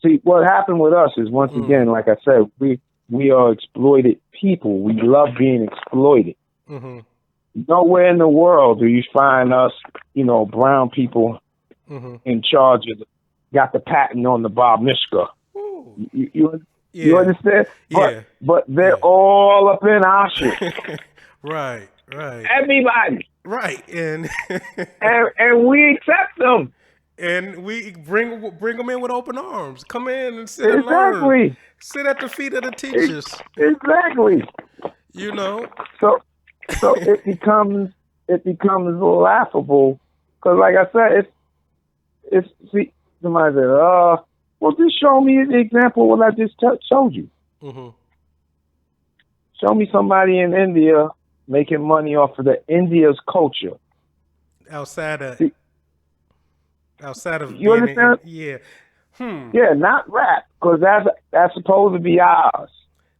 See, what happened with us is, once again, like I said, we are exploited people. We love being exploited. Nowhere in the world do you find us, brown people in charge of got the patent on the Bob Mishka. You understand? But they're all up in our shit. Right. Everybody. Right. And and we accept them. and we bring them in with open arms. Come in and sit and learn. Exactly. Sit at the feet of the teachers. Exactly. You know. So it becomes laughable because, like I said, it's see, somebody said, well, just show me the example of what I just showed you. Mm-hmm. Show me somebody in India making money off of India's culture. Outside of you being understand? yeah. Yeah, not rap, because that's supposed to be ours.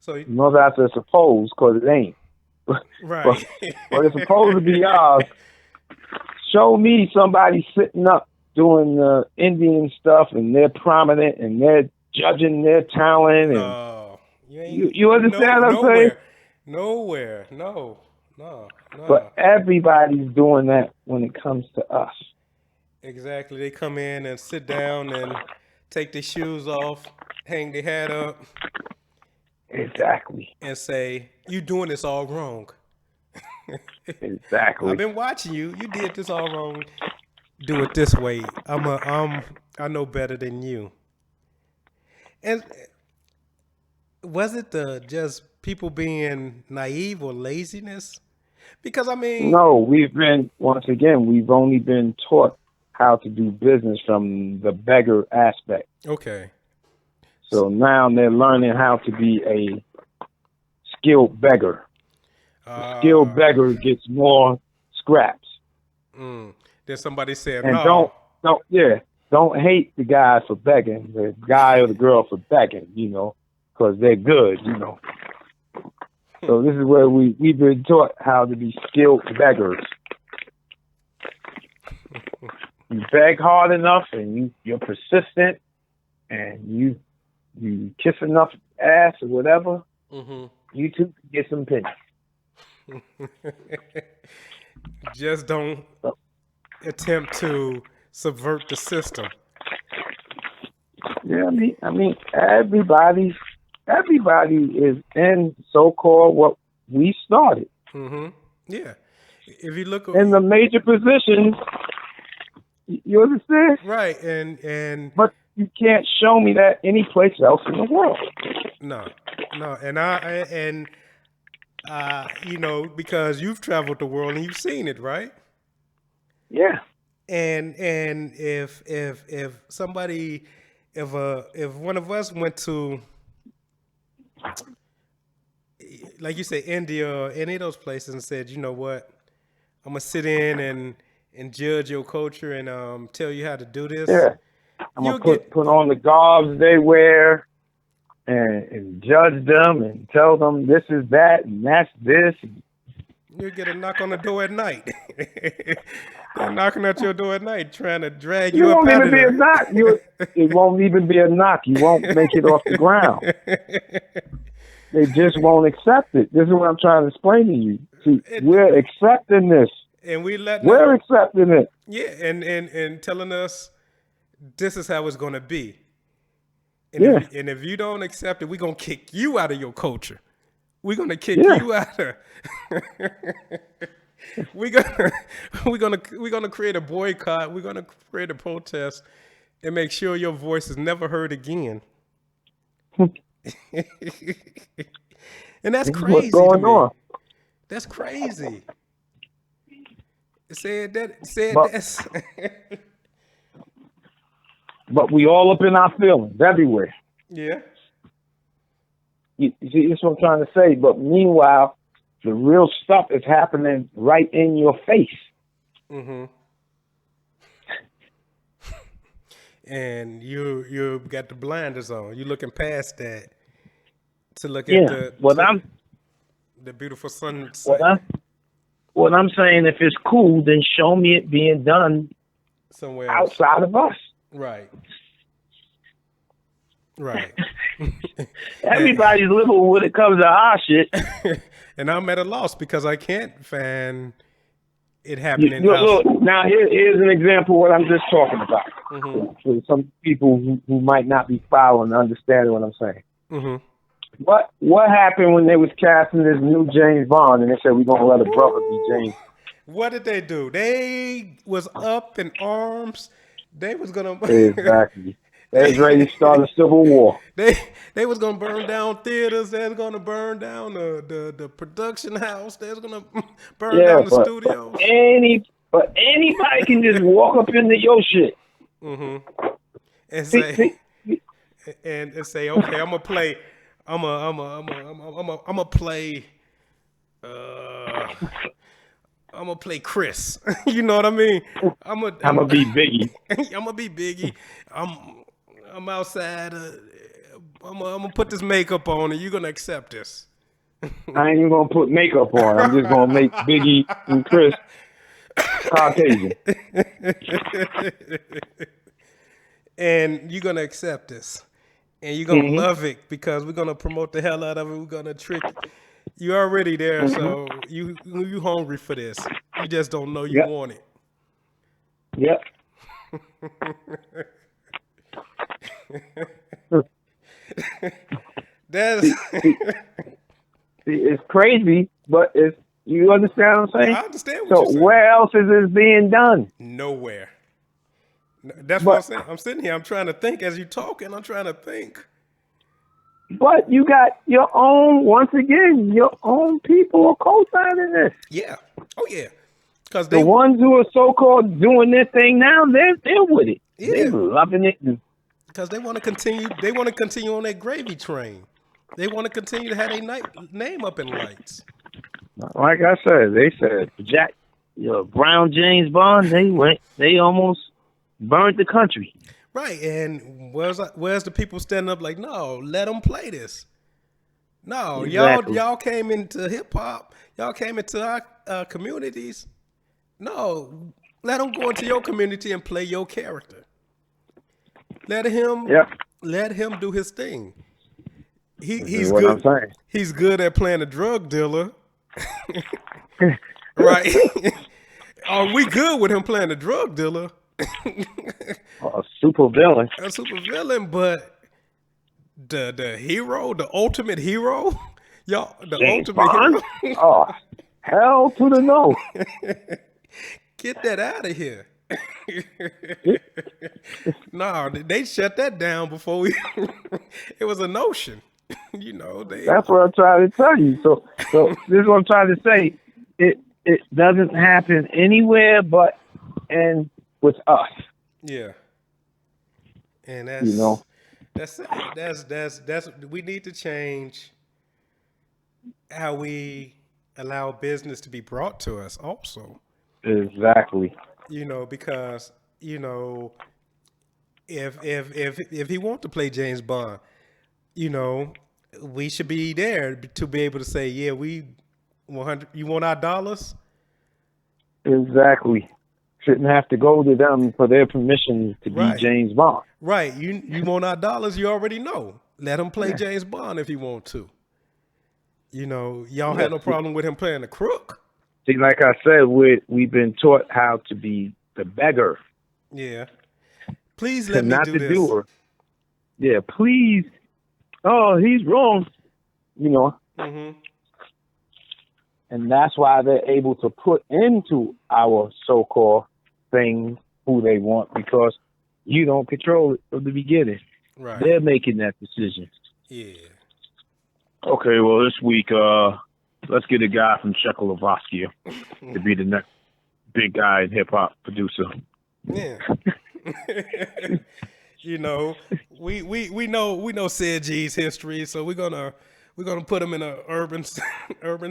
So you know that's a suppose, because it ain't. Right. but it's supposed to be ours. Show me somebody sitting up doing Indian stuff, and they're prominent, and they're judging their talent. No, and you understand what I'm saying? Nowhere. No. But everybody's doing that when it comes to us. Exactly. They come in and sit down and take their shoes off, hang their hat up. Exactly. And say, "You doing this all wrong." Exactly. I've been watching you. You did this all wrong. Do it this way. I know better than you. And was it just people being naive or laziness? Because I mean, no, we've only been taught how to do business from the beggar aspect. Okay. So now they're learning how to be a skilled beggar. Skilled beggar gets more scraps. Then somebody said, and no. Don't hate the guy for begging, the guy or the girl for begging, because they're good, So this is where we've been taught how to be skilled beggars. You beg hard enough, and you're persistent, and you kiss enough ass or whatever, you too can get some pennies. Just don't attempt to subvert the system. Yeah, I mean, everybody is in so-called what we started. Yeah, if you look in the major positions, you understand? Right, and but you can't show me that any place else in the world. No, and because you've traveled the world and you've seen it, right? Yeah. And if somebody, if one of us went to, like you say, India or any of those places and said, you know what, I'm gonna sit in and judge your culture and tell you how to do this. Yeah. I'm gonna put on the garbs they wear and judge them and tell them this is that and that's this. You'll get a knock on the door at night. They're knocking at your door at night, trying to drag you up out of there. It won't even be a knock. You won't make it off the ground. They just won't accept it. This is what I'm trying to explain to you. See, we're accepting this. And we're accepting it. Yeah, and telling us this is how it's going to be. And if you don't accept it, we're going to kick you out of your culture. We're going to kick you out of. We're gonna create a boycott. We're gonna create a protest and make sure your voice is never heard again. And that's crazy. What's going on? That's crazy. Said that. But we all up in our feelings everywhere. Yeah. You see, that's what I'm trying to say. But meanwhile, the real stuff is happening right in your face. And you got the blinders on. You're looking past that to look at the beautiful sunset. What I'm saying, if it's cool, then show me it being done somewhere else. Outside of us. Right. Everybody's liberal when it comes to our shit. And I'm at a loss because I can't find it happening. Look, now here's an example of what I'm just talking about. For some people who might not be following and understanding what I'm saying. What happened when they was casting this new James Bond and they said we're gonna let a brother be James? What did they do? They was up in arms. They was gonna Exactly. They was ready to start a civil war. they was gonna burn down theaters. They was gonna burn down the production house. They was gonna burn Yeah, down the but studios. anybody can just walk up into your shit. And See, say see, and say, okay, I'm gonna play. I'm gonna play. I'm gonna play Chris. You know what I mean? I'm gonna be Biggie. I'm gonna be Biggie. I'm outside. I'm gonna put this makeup on, and you're gonna accept this. I ain't even gonna put makeup on. I'm just gonna make Biggie and Chris Caucasian. And you're gonna accept this, and you're gonna love it because we're gonna promote the hell out of it. We're gonna trick. You're already there, so you hungry for this. You just don't know you want it. Yep. That's see, it's crazy, but it's, you understand what I'm saying? I understand what you're So saying. where else is this being done? Nowhere. That's what I'm saying. I'm sitting here. I'm trying to think as you talking. I'm trying to think. But you got your own, once again, your own people are co-signing this. Yeah. Oh yeah. Because The ones who are so-called doing their thing now, they're with it. Yeah. They're loving it. Because they want to continue. They want to continue on that gravy train. They want to continue to have their name up in lights. Like I said, they said Jack, Brown James Bond. They almost burned the country. Right, and where's the people standing up like, no, let them play this. No, Exactly. y'all came into hip hop. Y'all came into our communities. No, let him go into your community and play your character. Let him do his thing. He's what good. I'm saying. He's good at playing a drug dealer. Right? Are we good with him playing a drug dealer? A super villain. A super villain, but the hero, the ultimate hero, y'all, the James ultimate Bond? hero. Oh, hell to the no. Get that out of here. No, they shut that down before we. It was a notion. That's what I'm trying to tell you. So this is what I'm trying to say. It doesn't happen anywhere but with us. Yeah. And that's we need to change how we allow business to be brought to us also. Exactly. Because if he wants to play James Bond, we should be there to be able to say, yeah, we 100. You want our dollars? Exactly. Shouldn't have to go to them for their permission to be James Bond. Right. You want our dollars? You already know. Let him play James Bond if he want to. Y'all had no problem with him playing the crook. See, like I said, we've been taught how to be the beggar. Yeah. Please let me not do the this. doer. Yeah, please. Oh, he's wrong. Mm-hmm. And that's why they're able to put into our so-called things who they want, because you don't control it from the beginning. Right. They're making that decision. Yeah. Okay, well, this week, let's get a guy from Czechoslovakia to be the next big guy in hip-hop producer. Yeah. We know Ced Gee's history, so we're gonna put him in a urban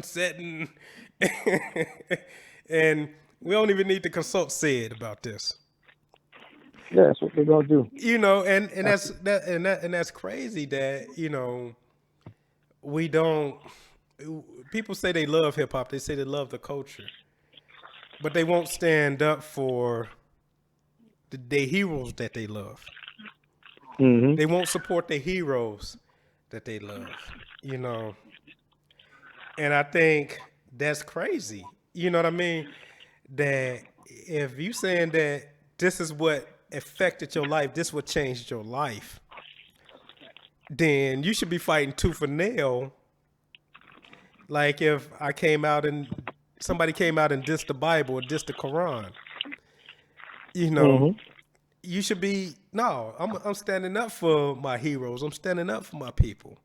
setting, and we don't even need to consult Ced about this. Yeah, that's what they're gonna do. And that's crazy that we don't. People say they love hip hop. They say they love the culture, but they won't stand up for the heroes that they love. Mm-hmm. They won't support the heroes that they love, And I think that's crazy. You know what I mean? That if you saying that this is what affected your life, this what changed your life, then you should be fighting tooth and nail. Like if somebody came out and dissed the Bible or dissed the Quran, Mm-hmm. you should be. No, I'm standing up for my heroes. I'm standing up for my people.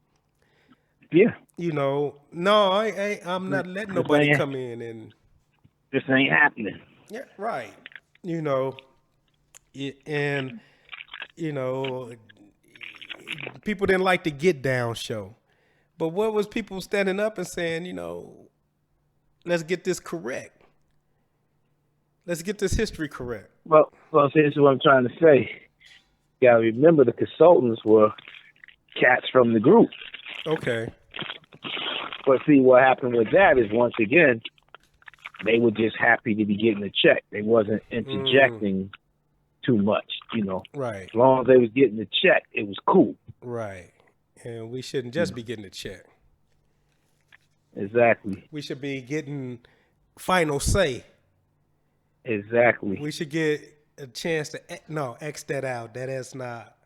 Yeah. You know, no, I'm not letting nobody come in and. This ain't happening. Yeah, right. You know, and you know, people didn't like the Get Down show, but what was people standing up and saying? You know, let's get this correct. Let's get this history correct. Well, see, this is what I'm trying to say. You gotta remember the consultants were cats from the group. Okay. But see, what happened with that is, once again, they were just happy to be getting a check. They wasn't interjecting too much, you know. Right. As long as they was getting the check, it was cool. Right. And we shouldn't just be getting a check. Exactly. We should be getting final say. Exactly. We should get a chance to X that out. That is not,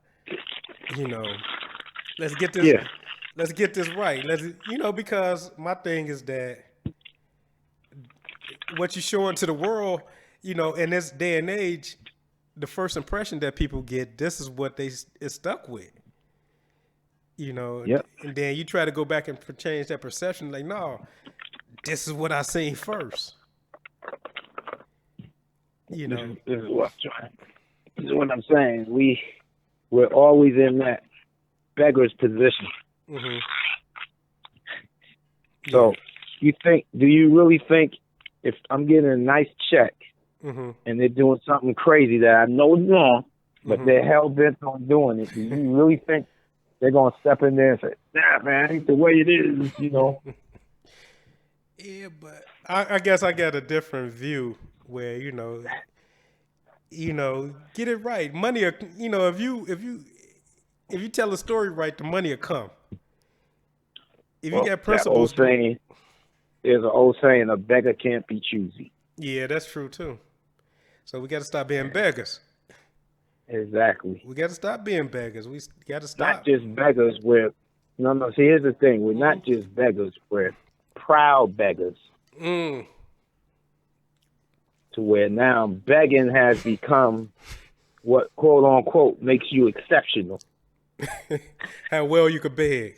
you know. Let's get this. Yeah. Let's get this right. Because my thing is that what you're showing to the world, you know, in this day and age, the first impression that people get, this is what they is stuck with. You know, yep. And then you try to go back and change that perception. Like, no, this is what I seen first. You know, this is what I'm saying. We're always in that beggar's position. Mm-hmm. So, do you really think if I'm getting a nice check and they're doing something crazy that I know is wrong, but they're hell bent on doing it, do you really think they're gonna step in there and say, "Nah, man, ain't the way it is," you know? Yeah, but I guess I got a different view where you know, get it right. Money, you know, if you tell a story right, the money will come. If you got principles, there's an old saying: a beggar can't be choosy. Yeah, that's true too. So we got to stop being beggars. Exactly. We got to stop being beggars. We got to stop. Not just beggars. See, here's the thing: we're not just beggars. We're proud beggars. To where now begging has become what, quote unquote, makes you exceptional. How well you could beg.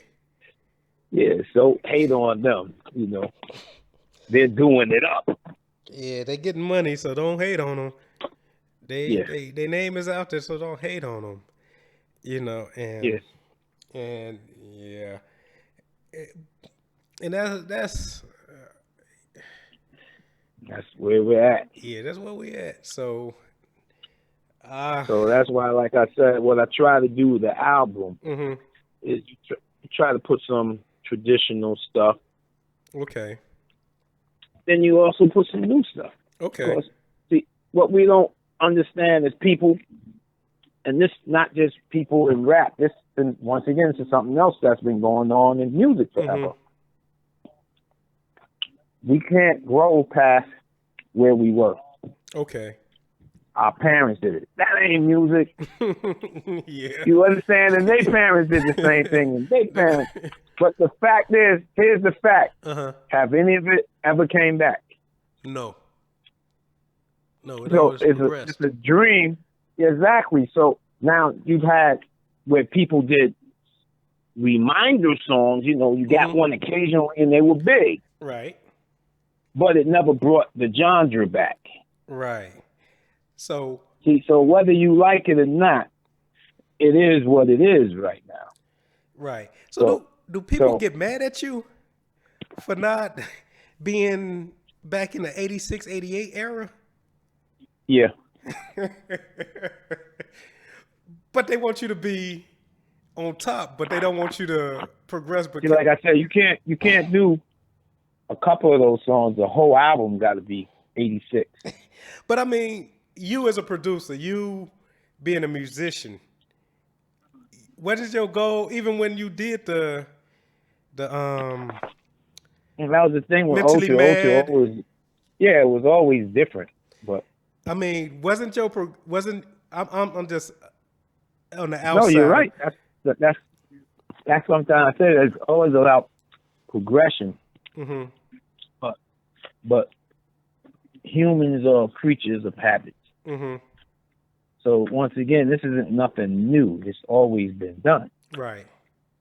Yeah, so hate on them, you know. They're doing it up. Yeah, they getting money, so don't hate on them. Their name is out there, so don't hate on them. You know, and that's where we're at. Yeah, that's where we're at. So that's why, like I said, what I try to do with the album is you try to put some traditional stuff. Okay. Then you also put some new stuff. Okay. Because, see, what we don't understand is people, and this not just people in rap. This, once again, this is something else that's been going on in music forever. We can't grow past where we were. Okay. Our parents did it. That ain't music. Yeah. You understand? And their parents did the same thing. And their parents. But the fact is, here's the fact. Have any of it ever came back? No. No, it's a dream. Exactly. So now you've had where people did reminder songs. You know, you got one occasionally and they were big. Right. But it never brought the genre back. Right. So whether you like it or not, it is what it is right now. Right. So do people get mad at you for not being back in the 86, 88 era? Yeah. But they want you to be on top, but they don't want you to progress. But like I said, you can't do a couple of those songs. The whole album got to be 86. But I mean, you as a producer, you being a musician, what is your goal? Even when you did the and that was the thing with Mentally Mad. It was always different. But I mean, I'm just on the outside. No, you're right. That's what I'm trying to say. It's always about progression. But humans are creatures of habits. So once again, this isn't nothing new. It's always been done. Right.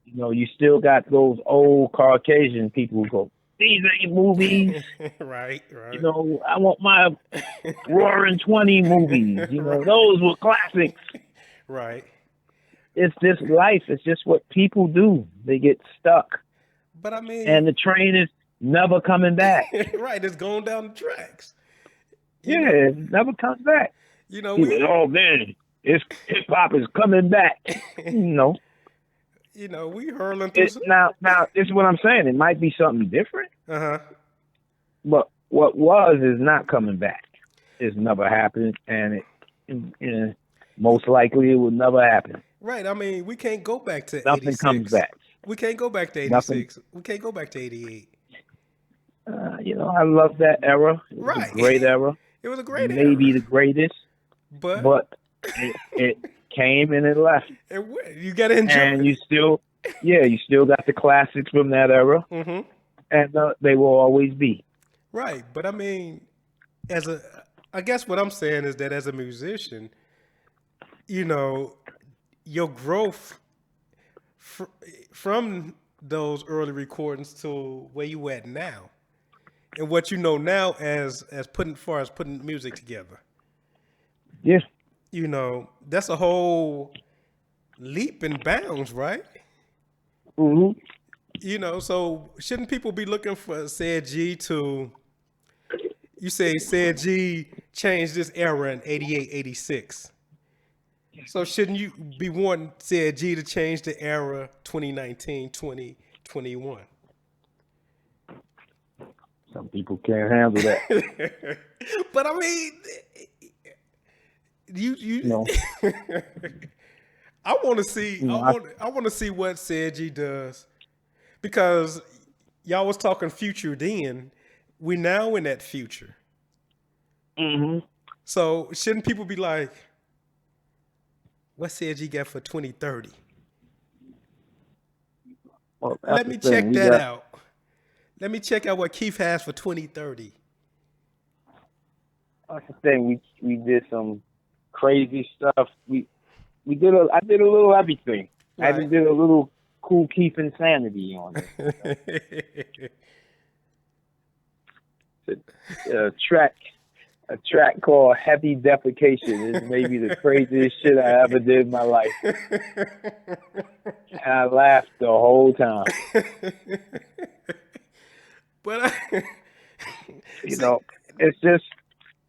You know, you still got those old Caucasian people who go, these ain't movies. Right. You know, I want my Roaring 20 movies. You know, those were classics. Right. It's just life. It's just what people do. They get stuck. But I mean, and the train is never coming back. right, it's going down the tracks. It never comes back. You know, oh man, hip hop is coming back. No. You know, we hurling through now this is what I'm saying. It might be something different. Uh-huh. But what was is not coming back. It's never happened, and it most likely it will never happen. Right. I mean, we can't go back to Nothing 86. comes back. We can't go back to 86. We can't go back to 88. You know, I love that era. It was a great era. It was a great era. Maybe the greatest. But it came and it left. And you got to enjoy and it. you still got the classics from that era. Mm-hmm. And they will always be. Right. But I mean, I guess what I'm saying is that as a musician, you know, your growth from those early recordings to where you at now, and what you know now as putting music together. Yeah. You know, that's a whole leap and bounds, right? Mm-hmm. You know, so shouldn't people be looking for Ced Gee to? You say Ced Gee changed this era in 88, 86. So shouldn't you be wanting Ced Gee to change the era 2019, 2021? Some people can't handle that. But I mean, you know. I want to see. I want to see what Ced Gee does, because y'all was talking future then. We now in that future. Mm-hmm. So shouldn't people be like, what Ced Gee got for 2030? Well, let me check that out. Let me check out what Keith has for 2030. That's the thing. We did some crazy stuff. I did a little everything. Right. I even did a little cool Keith insanity on it. A track called Heavy Defecation is maybe the craziest shit I ever did in my life. And I laughed the whole time. But you know, it's just,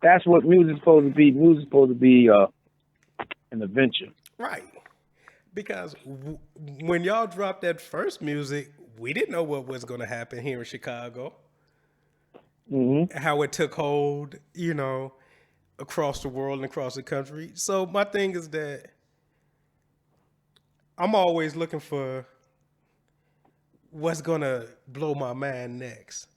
that's what music's supposed to be. Music's supposed to be an adventure. Right. Because when y'all dropped that first music, we didn't know what was going to happen here in Chicago. Mm-hmm. How it took hold, you know, across the world and across the country. So my thing is that I'm always looking for what's going to blow my mind next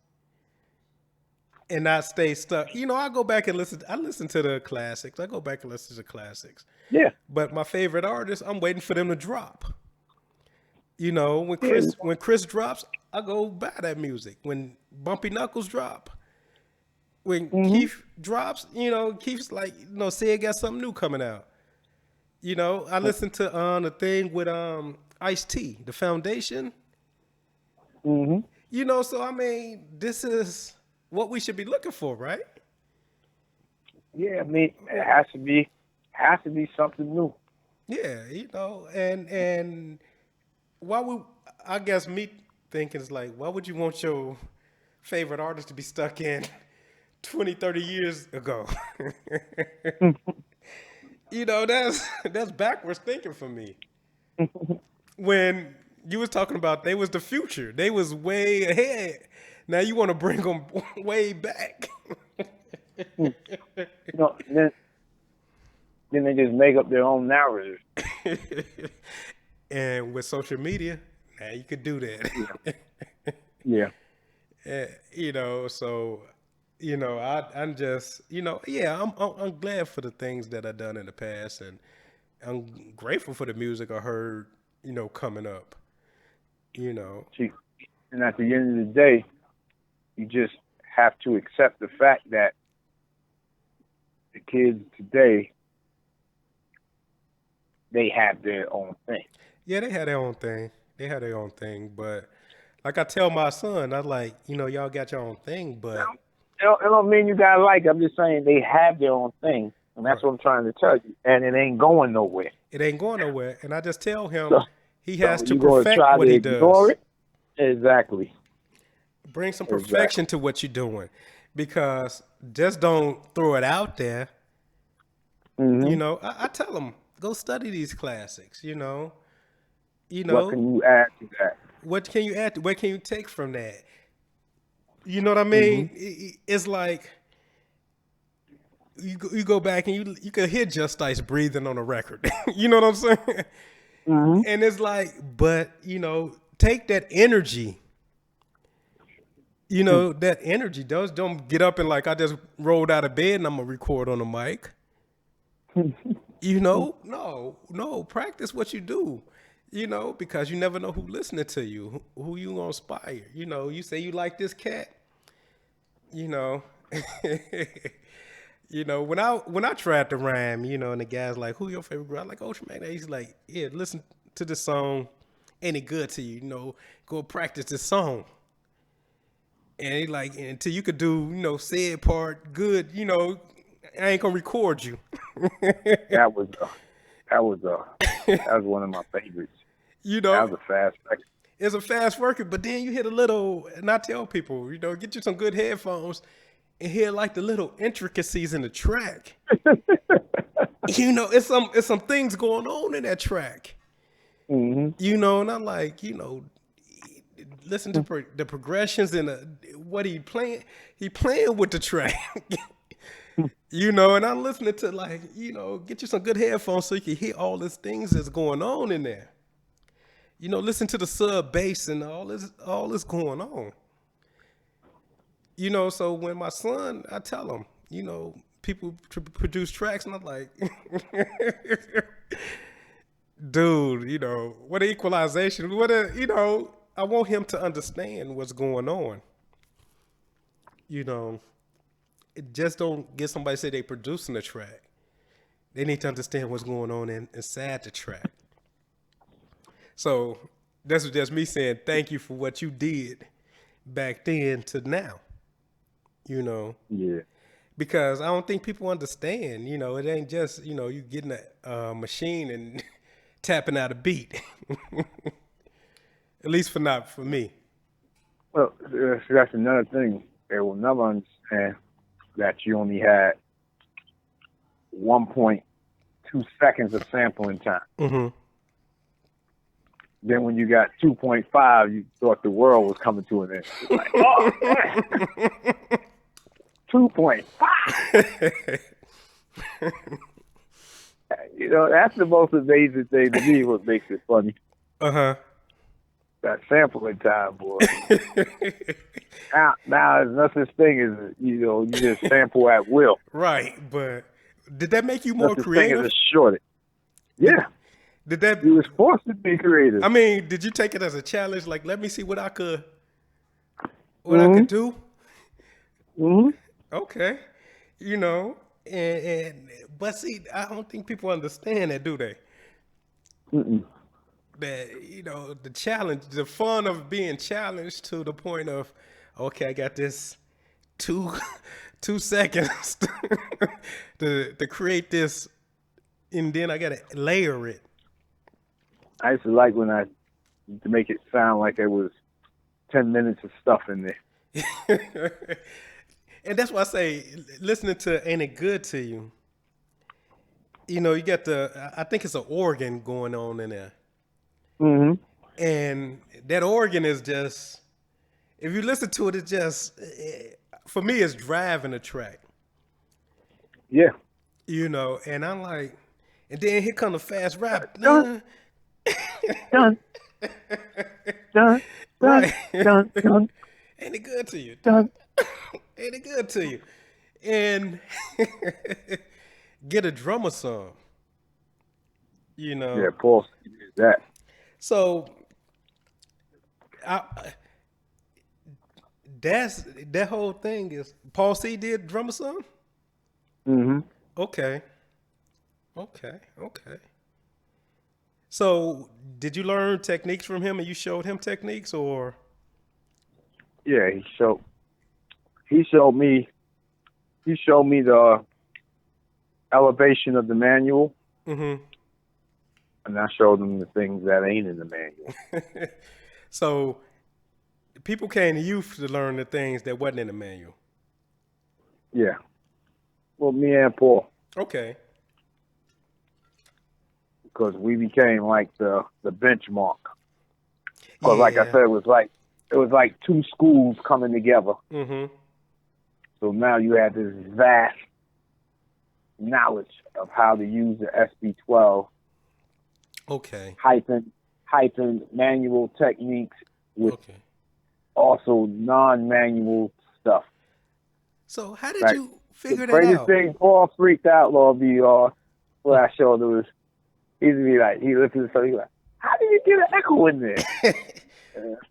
and not stay stuck. You know, I go back and listen to the classics. I go back and listen to the classics. Yeah. But my favorite artists, I'm waiting for them to drop. You know, when Chris drops, I go buy that music. When Bumpy Knuckles drop, when Keith drops, you know, Keith's like, you know, Ced got something new coming out. You know, I listened to the thing with Ice-T, The Foundation. Mm-hmm. You know, so I mean, this is what we should be looking for, right? Yeah, I mean, it has to be something new. Yeah, you know, and why would, I guess me thinking is like, why would you want your favorite artist to be stuck in 20, 30 years ago? You know, that's backwards thinking for me. When you was talking about they was the future, they was way ahead. Now you want to bring them way back. You know, then they just make up their own narrative. And with social media, now you could do that. Yeah. You know, so, you know, I'm just, you know, yeah, I'm glad for the things that I've done in the past, and I'm grateful for the music I heard, you know, coming up. You know. And at the end of the day, you just have to accept the fact that the kids today they have their own thing. Yeah, they had their own thing. They had their own thing, but like I tell my son, I like, y'all got your own thing, but I don't mean you gotta like it. I'm just saying they have their own thing, and that's right, what I'm trying to tell you. And it ain't going nowhere. it ain't going nowhere. And I just tell him So, he has to you gonna perfect try what to he ignore does. it? Exactly. Bring some Exactly. perfection to what you're doing, because just don't throw it out there. Mm-hmm. I tell them go study these classics. What can you add to that? What can you add? What can you take from that? You know what I Mm-hmm. mean? It's like you go back and you could hear Just Ice breathing on a record. You know what I'm saying? Mm-hmm. And it's like, but take that energy. That energy. Don't get up and like I just rolled out of bed and I'm gonna record on the mic. No, practice what you do. Because you never know who listening to you, who you gonna inspire. You say you like this cat. you know, when I tried to rhyme, and the guy's like, "Who your favorite group?" I'm like, "UltraMagmetic." He's like, "Yeah, listen to this song. Ain't it good to you? Go practice this song." And he like, until you could do, said part good, I ain't gonna record you. That was one of my favorites. That was a fast record. It's a fast record, but then you hit a little, and I tell people, get you some good headphones and hear like the little intricacies in the track. It's some things going on in that track. Mm-hmm. And I'm like, listen to the progressions and what he playing. He playing with the track. And I'm listening to like, get you some good headphones so you can hear all these things that's going on in there. Listen to the sub bass and all this going on. So when my son, I tell him, people produce tracks, and I'm like, dude, what an equalization. I want him to understand what's going on. Just don't get somebody to say they producing a track. They need to understand what's going on inside the track. So that's just me saying thank you for what you did back then to now. Yeah. Because I don't think people understand. It ain't just you getting a machine and tapping out a beat. At least not for me. Well, that's another thing. They will never understand that you only had 1.2 seconds of sampling time. Mm-hmm. Then when you got 2.5, you thought the world was coming to an end. It's like, oh, man. 2.5. That's the most amazing thing to me. What makes it funny? That sampling time, boy. now there's no such thing as you just sample at will. Right, but did that make you more Nothing creative? Thing is a shortage. Yeah. Did that? You was forced to be creative. I mean, did you take it as a challenge? Like, let me see what I could do. Mm-hmm. Okay, but see, I don't think people understand that, do they? Mm-mm. That the challenge, the fun of being challenged to the point of, okay, I got this 2 seconds to create this, and then I gotta layer it. I used to like to make it sound like there was 10 minutes of stuff in there. And that's why I say, listening to Ain't It Good to You, you got I think it's an organ going on in there. Mm-hmm. And that organ is just, if you listen to it, it's just, for me, it's driving the track. Yeah. And I'm like, and then here come the fast rap. Dun. Dun. Dun. Right. Dun. Dun. Ain't it good to you? Dun. Ain't it good to you? And get a drummer song. Yeah, Paul did that. So that whole thing is Paul C did drummer song? Mm-hmm. Okay. So, did you learn techniques from him, and you showed him techniques, or? Yeah, he showed me the elevation of the manual, Mm-hmm. and I showed him the things that ain't in the manual. So, people came to you to learn the things that wasn't in the manual. Yeah. Well, me and Paul, Okay. because we became like the benchmark. Because, like I Yeah. said, it was like two schools coming together. Mm-hmm. So now you have this vast knowledge of how to use the SB12, Okay. hyphen manual techniques with Okay. also non-manual stuff. So, how did Like you the figure that greatest out? thing Paul freaked out, Lord be what I showed him was he'd be like, he lifted his phone, he'd be like, how did you get an echo in there?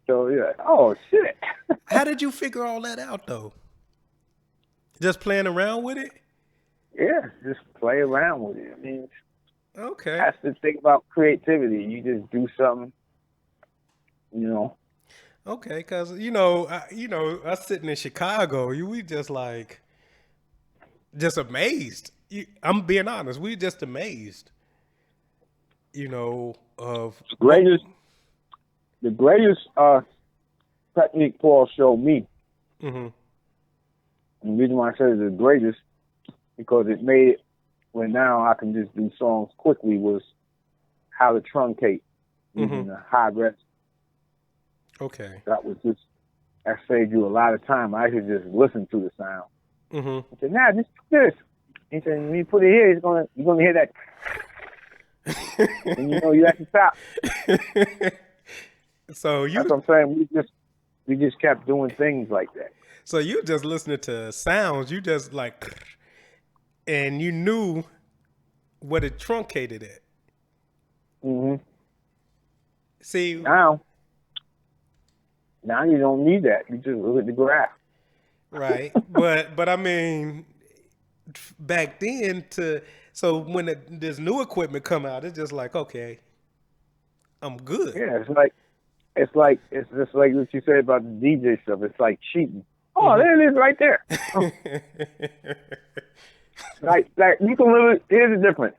So yeah, oh shit. How did you figure all that out, though? Just playing around with it? Yeah, just play around with it. I mean, Okay. that's the thing about creativity. You just do something, you know. Okay, because us sitting in Chicago, we just like just amazed. I'm being honest, we just amazed. Of what. The greatest technique Paul showed me, Mm-hmm. and the reason why I said it's the greatest, because it made it when now I can just do songs quickly, was how to truncate using the high res. Okay. That saved you a lot of time. I could just listen to the sound. Mm-hmm. I said, nah, just do this. He said, when you put it here, you're gonna hear that. And you know you have to stop. So That's what I'm saying. We just kept doing things like that. so you just listening to sounds, you just like, and you knew what it truncated at. Mm-hmm. See, Now you don't need that. You just look at the graph. right? but I mean, back then so when this new equipment come out, it's just like, okay, I'm good. Yeah, it's just like what you said about the DJ stuff. It's like cheating. Oh, Mm-hmm. there it is, right there. like you can literally. Here's the difference.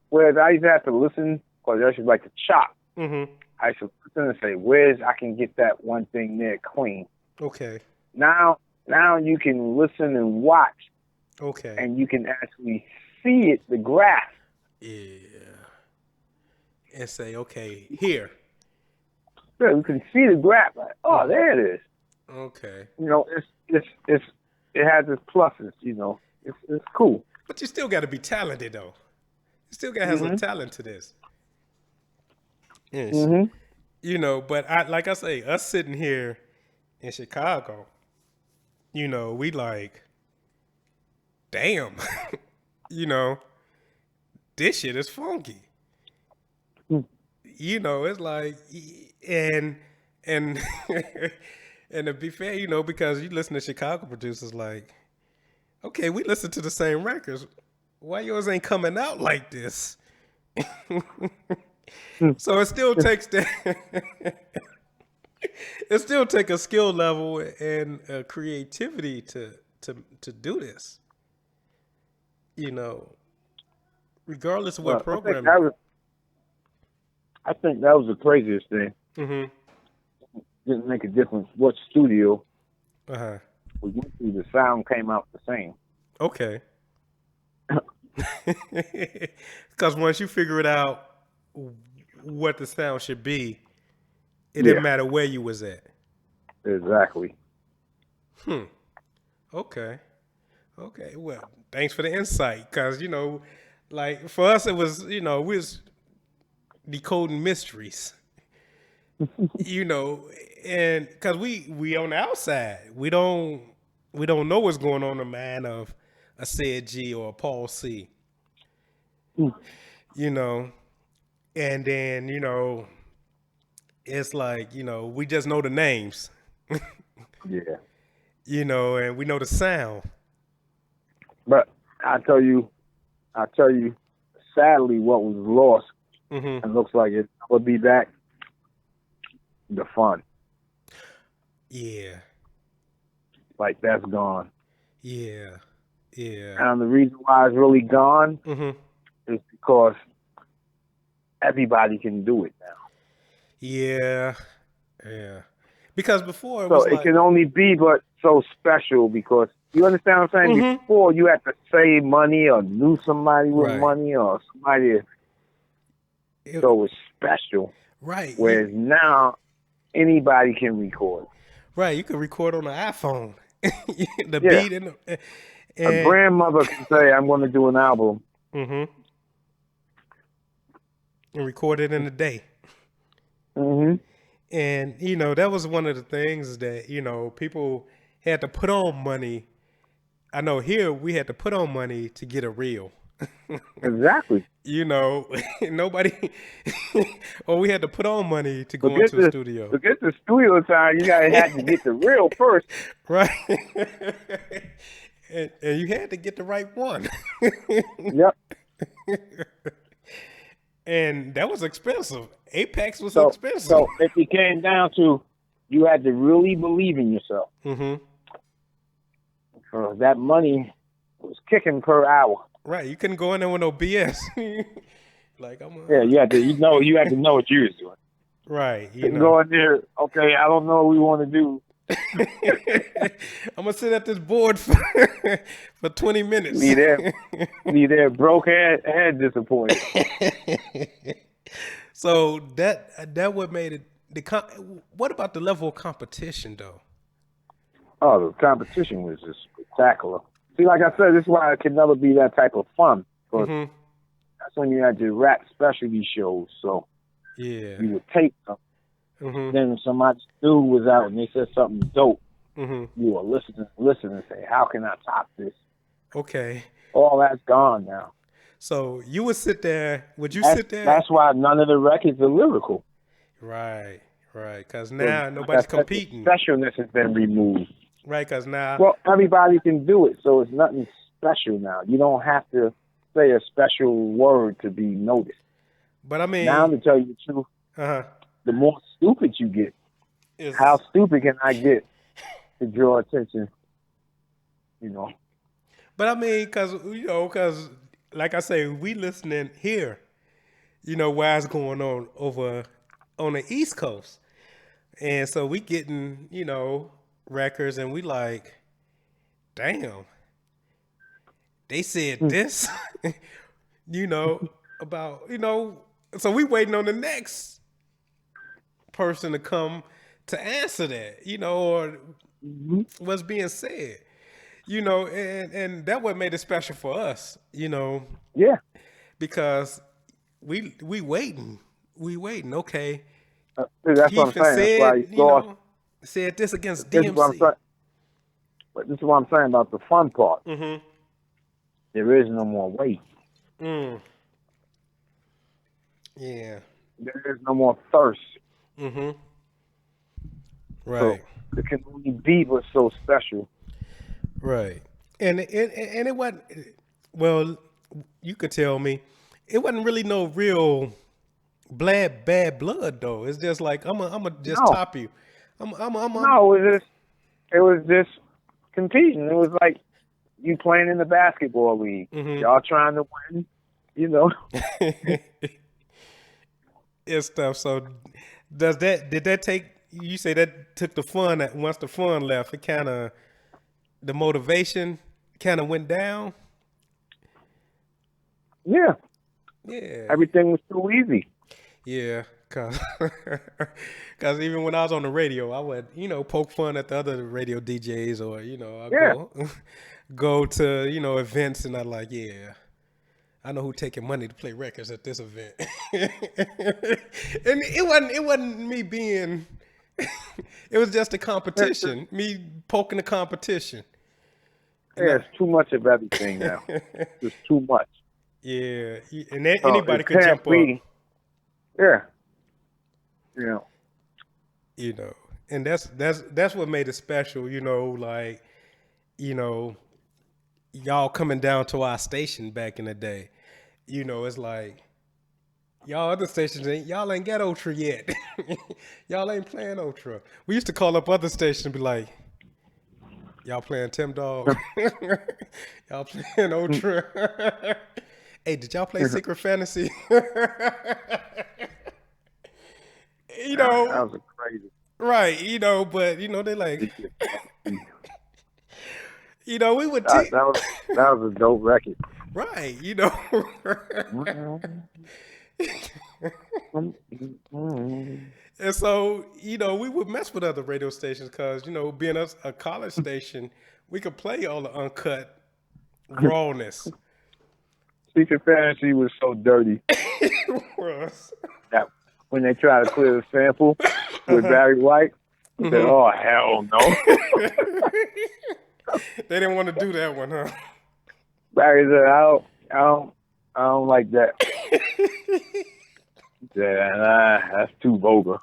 Whereas I used to have to listen, because I used to like to chop. Mm-hmm. I used to listen and say, "Where's I can get that one thing there clean." Okay. Now you can listen and watch, Okay. and you can actually see it, the graph. Yeah. And say, okay, here. Yeah, you can see the graph. Like, oh, there it is. Okay. You know, it has its pluses. You know, it's cool. But you still got to be talented, though. You still got to have some talent to this. Yes. Mm-hmm. But like I say, us sitting here in Chicago, we like, damn, this shit is funky. It's like, and and to be fair, because you listen to Chicago producers, like, okay, we listen to the same records. Why yours ain't coming out like this? So it still takes it still take a skill level and creativity to do this. Regardless of what program. I think that was the craziest thing. Mm-hmm. Didn't make a difference what studio Uh-huh. we went through. The sound came out the same. Okay. Because once you figure it out what the sound should be, it didn't matter where you was at. Exactly. Okay. Well, thanks for the insight. Because, like for us, it was, we was decoding mysteries. And because we on the outside, we don't know what's going on in the mind of a Ced Gee or a Paul C. And then it's like we just know the names. Yeah. And we know the sound. But I tell you, sadly, what was lost and looks like it will be back, the fun. Yeah. Like, that's gone. Yeah. Yeah. And the reason why it's really gone is because everybody can do it now. Yeah. Yeah. Because before it So was it like, can only be but so special because, you understand what I'm saying? Before, you had to save money or knew somebody with money or somebody, so it was special. Right. Whereas now, anybody can record. Right. You can record on the iPhone. The beat and a grandmother can say, I'm going to do an album. And record it in a day. And, you know, that was one of the things that, you know, people had to put on money. I know here we had to put on money to get a reel. Exactly. You know, nobody, or we had to put on money to go into the studio. To get the studio time, you gotta have to get the reel first. Right. and you had to get the right one. Yep. And that was expensive. Apex was expensive. So if it came down to, you had to really believe in yourself. That money was kicking per hour. Right, you couldn't go in there with no BS. Like you had to know what you was doing. Right, you know. Go in there. Okay, I don't know what we want to do. I'm gonna sit at this board for 20 minutes. Be there broke head disappointed. So that what made it what about the level of competition though? Oh, the competition was just spectacular. See, like I said, this is why it can never be that type of fun. Because that's when you had your rap specialty shows. So you would tape them. Then if somebody new was out and they said something dope, you would listen and say, how can I top this? Okay. All that's gone now. So you would sit there. Would you sit there? That's why none of the records are lyrical. Right. Because now nobody's competing. The specialness has been removed. Right, because now... Well, everybody can do it, so it's nothing special now. You don't have to say a special word to be noticed. But I mean... Now, to tell you the truth, the more stupid you get, how stupid can I get to draw attention? You know? But I mean, because like I say, we listening here, you know, what's going on over on the East Coast. And so we getting, you know... records and we like, damn, they said this, you know, about, you know, so we waiting on the next person to come to answer that, you know, or what's being said, you know, and that what made it special for us, you know. Yeah. Because we waiting, okay. That's what I'm saying. Said, that's why you know, said this against DMC. But this is what I'm saying about the fun part. There is no more wait. Yeah. There is no more thirst. Right. So it can only be what's so special. Right. And it wasn't, well, you could tell me, it wasn't really no real bad blood though. It's just like I'm a just top you. No, it was just competing. It was like you playing in the basketball league. Y'all trying to win, you know. It's stuff. So did that take, you say that took the fun, once the fun left, it kind of, the motivation kind of went down? Yeah. Everything was too easy. Yeah. Cause even when I was on the radio, I would, you know, poke fun at the other radio DJs, or, you know, I'd go to, you know, events and I'd like, I know who taking money to play records at this event. And it wasn't me being, it was just a competition, me poking the competition. It's too much of everything now. It's too much. Yeah. And anybody could jump up. Yeah. You know. You know, and that's what made it special, you know, like, you know, y'all coming down to our station back in the day, you know, it's like, Y'all other stations y'all ain't got Ultra yet. Y'all ain't playing Ultra. We used to call up other stations and be like, y'all playing Tim Dog. Y'all playing Ultra. Hey, did y'all play Secret Fantasy? You That know, was a crazy. right, but they like, we would That, that was that was a dope record. right, and so, we would mess with other radio stations because, being a college station, we could play all the uncut rawness. Secret Fantasy was so dirty Was. that when they tried to clear the sample with Barry White, they said, "Oh hell no!" They didn't want to do that one, huh? Barry said, I don't like that." Yeah, that's too vulgar.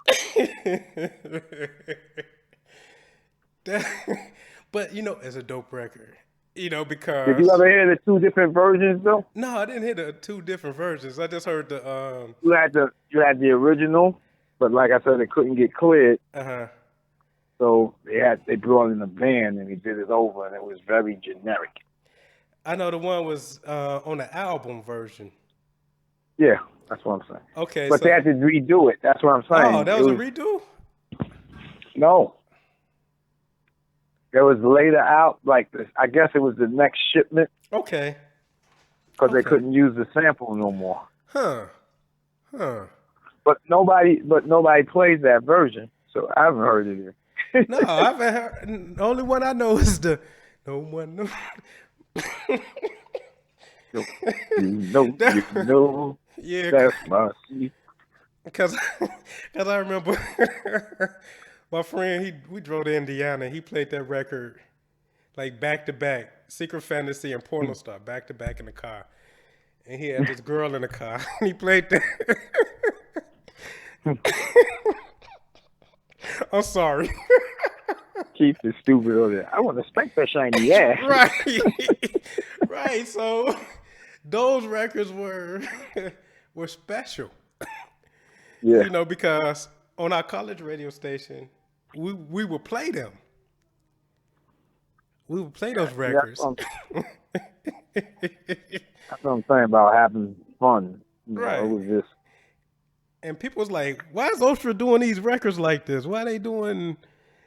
But it's a dope record. Because Did you ever hear the two different versions though? no, I didn't hear the two different versions. I just heard the You had the original, but like I said, it couldn't get cleared, so they brought in a band and he did it over, and it was very generic. I know the one was on the album version. Yeah, that's what I'm saying. Okay, but they had to redo it. That's what I'm saying. Oh, that was a redo? No. It was later out, like this. I guess it was the next shipment. Okay. Because they couldn't use the sample no more. Huh. But nobody plays that version, so I haven't heard it yet. No, I haven't heard. The only one I know is the no one. No. No. Yeah. That's my seat. Because I remember my friend, we drove to Indiana. He played that record like back to back, Secret Fantasy and Porno Star, back to back in the car. And he had this girl in the car. And he played that. I'm sorry. Keith is stupid over there. I want to spank that shiny ass. Right. So those records were special. Yeah. Because on our college radio station, we would play them. We would play those records. That's what I'm saying about having fun. Right. It was just. And people was like, why is Ultra doing these records like this? Why are they doing,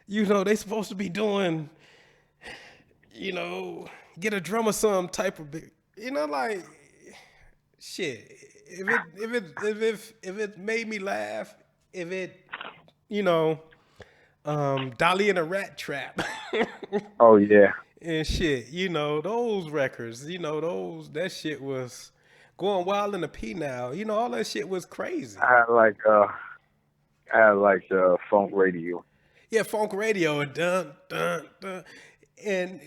they supposed to be doing, get a drummer some type of big, like, shit. If it made me laugh, if it, Dolly in a Rat Trap. Oh yeah. And shit, those records, that shit was going wild in the P now. All that shit was crazy. I had like funk radio. Yeah, funk radio, dun dun dun, and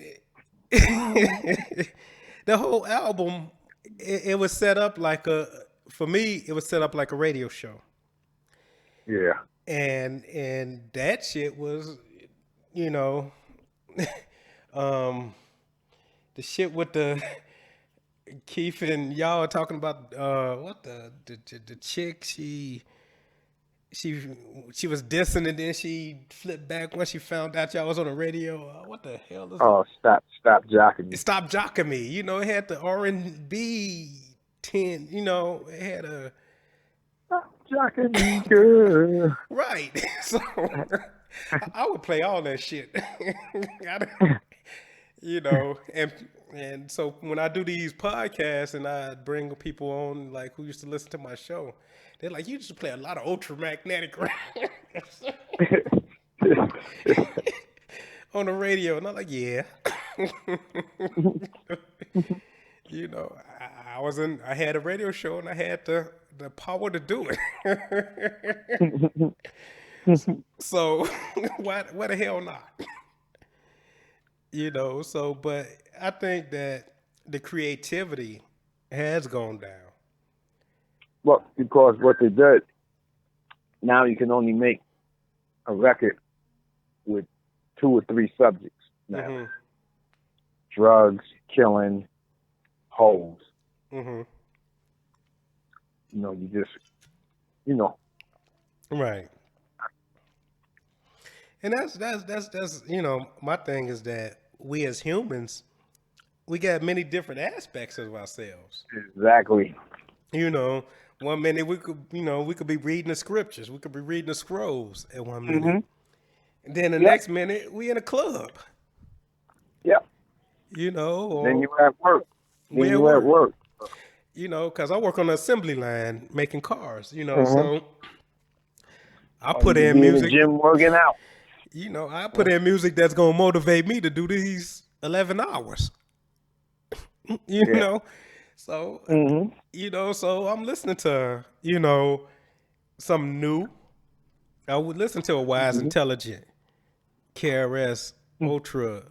the whole album, it was set up like for me, it was set up like a radio show. Yeah. And that shit was, the shit with the Keith and y'all are talking about what the chick, she was dissing and then she flipped back when she found out y'all was on the radio. What the hell is it? Stop jocking me. Stop jocking me. It had the R&B tint, it had a Stop jocking me, girl. Right. So I would play all that shit. And so when I do these podcasts and I bring people on like who used to listen to my show, they're like, you used to play a lot of UltraMagmetic on the radio. And I'm like, yeah. I had a radio show and I had the power to do it. So why the hell not? But I think that the creativity has gone down. Well, because what they did, now you can only make a record with 2 or 3 subjects now. Mm-hmm. Drugs, killing, hoes. Mm-hmm. You just you know. Right. And that's my thing is that we as humans, we got many different aspects of ourselves. Exactly. One minute we could be reading the scriptures, we could be reading the scrolls at one minute. Mm-hmm. And then the Yep. next minute we in a club. Yep. Or Then you at work. we Then at you at work. because I work on the assembly line making cars, Mm-hmm. so I Or put you in could be music. in the gym working out. I put in music that's gonna motivate me to do these 11 hours. So Mm-hmm. so I'm listening to something new. I would listen to a Wise Mm-hmm. Intelligent, KRS, Ultra,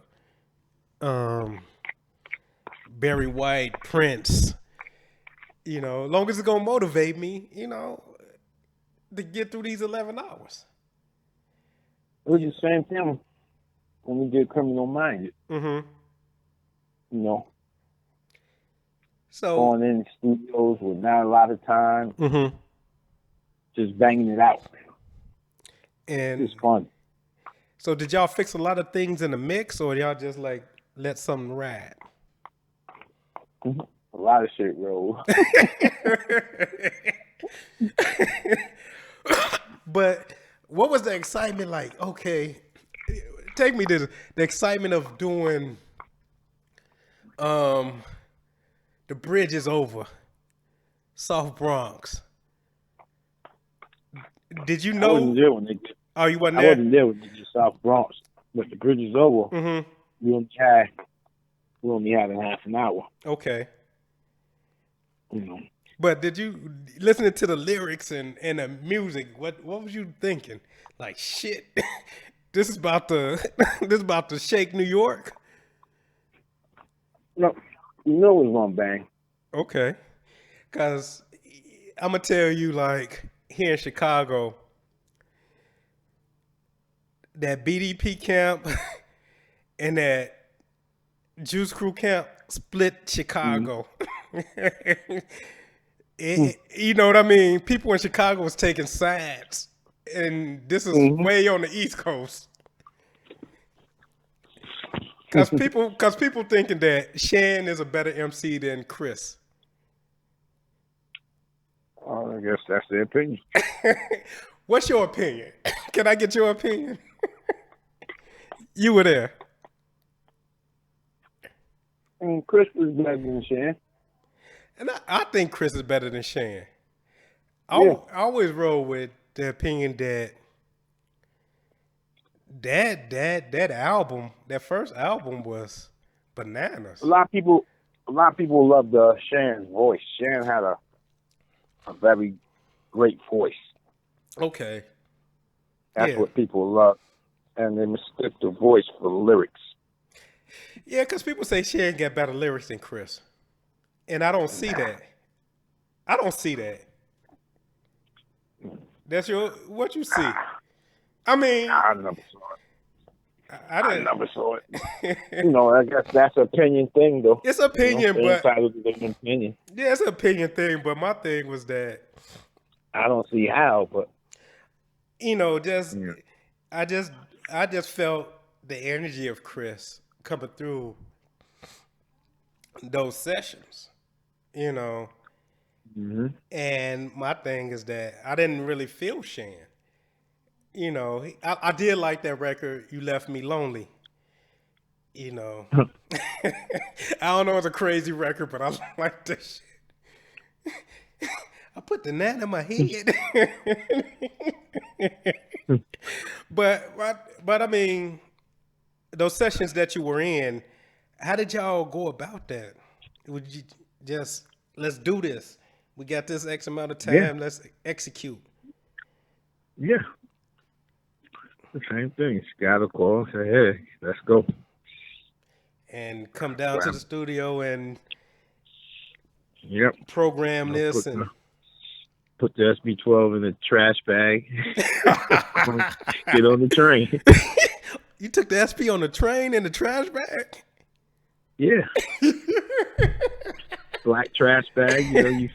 Barry White, Prince. Long as it's gonna motivate me, to get through these 11 hours. It was the same thing when we did Criminal Minded. Mm-hmm. You know, So going in the studios with not a lot of time, mm-hmm. just banging it out. And It's fun. so did y'all fix a lot of things in the mix, or y'all just like let something ride? Mm-hmm. A lot of shit roll. But what was the excitement like? Okay, take me to the excitement of doing The Bridge is Over, South Bronx. Did you I know? wasn't there when they Oh, you wasn't I there? wasn't there when they did South Bronx. But the bridge is over. Mm-hmm. We only had a half an hour. Okay. You know. But did you listening to the lyrics and the music? What was you thinking? Like shit, this is about to shake New York. No, you know it's gonna bang. Okay, because I'm gonna tell you, like here in Chicago, that BDP camp and that Juice Crew camp split Chicago. You know what I mean? People in Chicago was taking sides, and this is way on the East Coast. Cause people thinking that Shan is a better MC than Chris. I guess that's their opinion. What's your opinion? Can I get your opinion? You were there. Chris was better than Shan. And I think Chris is better than Shan. I always roll with the opinion that album, that first album was bananas. A lot of people loved Shan's voice. Shan had a very great voice. Okay. That's what people love. And they mistook the voice for the lyrics. Yeah, because people say Shan got better lyrics than Chris. And I don't see that. I don't see that. That's what you see. I mean, I never saw it. I never saw it. I guess that's an opinion thing, though. It's opinion, but entitled to their opinion. Yeah, it's an opinion thing. But my thing was that I don't see how, but I just felt the energy of Chris coming through those sessions. And my thing is that I didn't really feel Shan. I did like that record, You Left Me Lonely. I don't know, it's a crazy record, but I like that shit. I put the gnat in my head. But I mean, those sessions that you were in, how did y'all go about that? Would you just, let's do this? We got this X amount of time, let's execute. Yeah. The same thing. You got to call, say, hey, let's go. And come down to the studio and Yep. Program this and put the SB12 in the trash bag. Get on the train. You took the SP on the train in the trash bag? Yeah. Black trash bag, you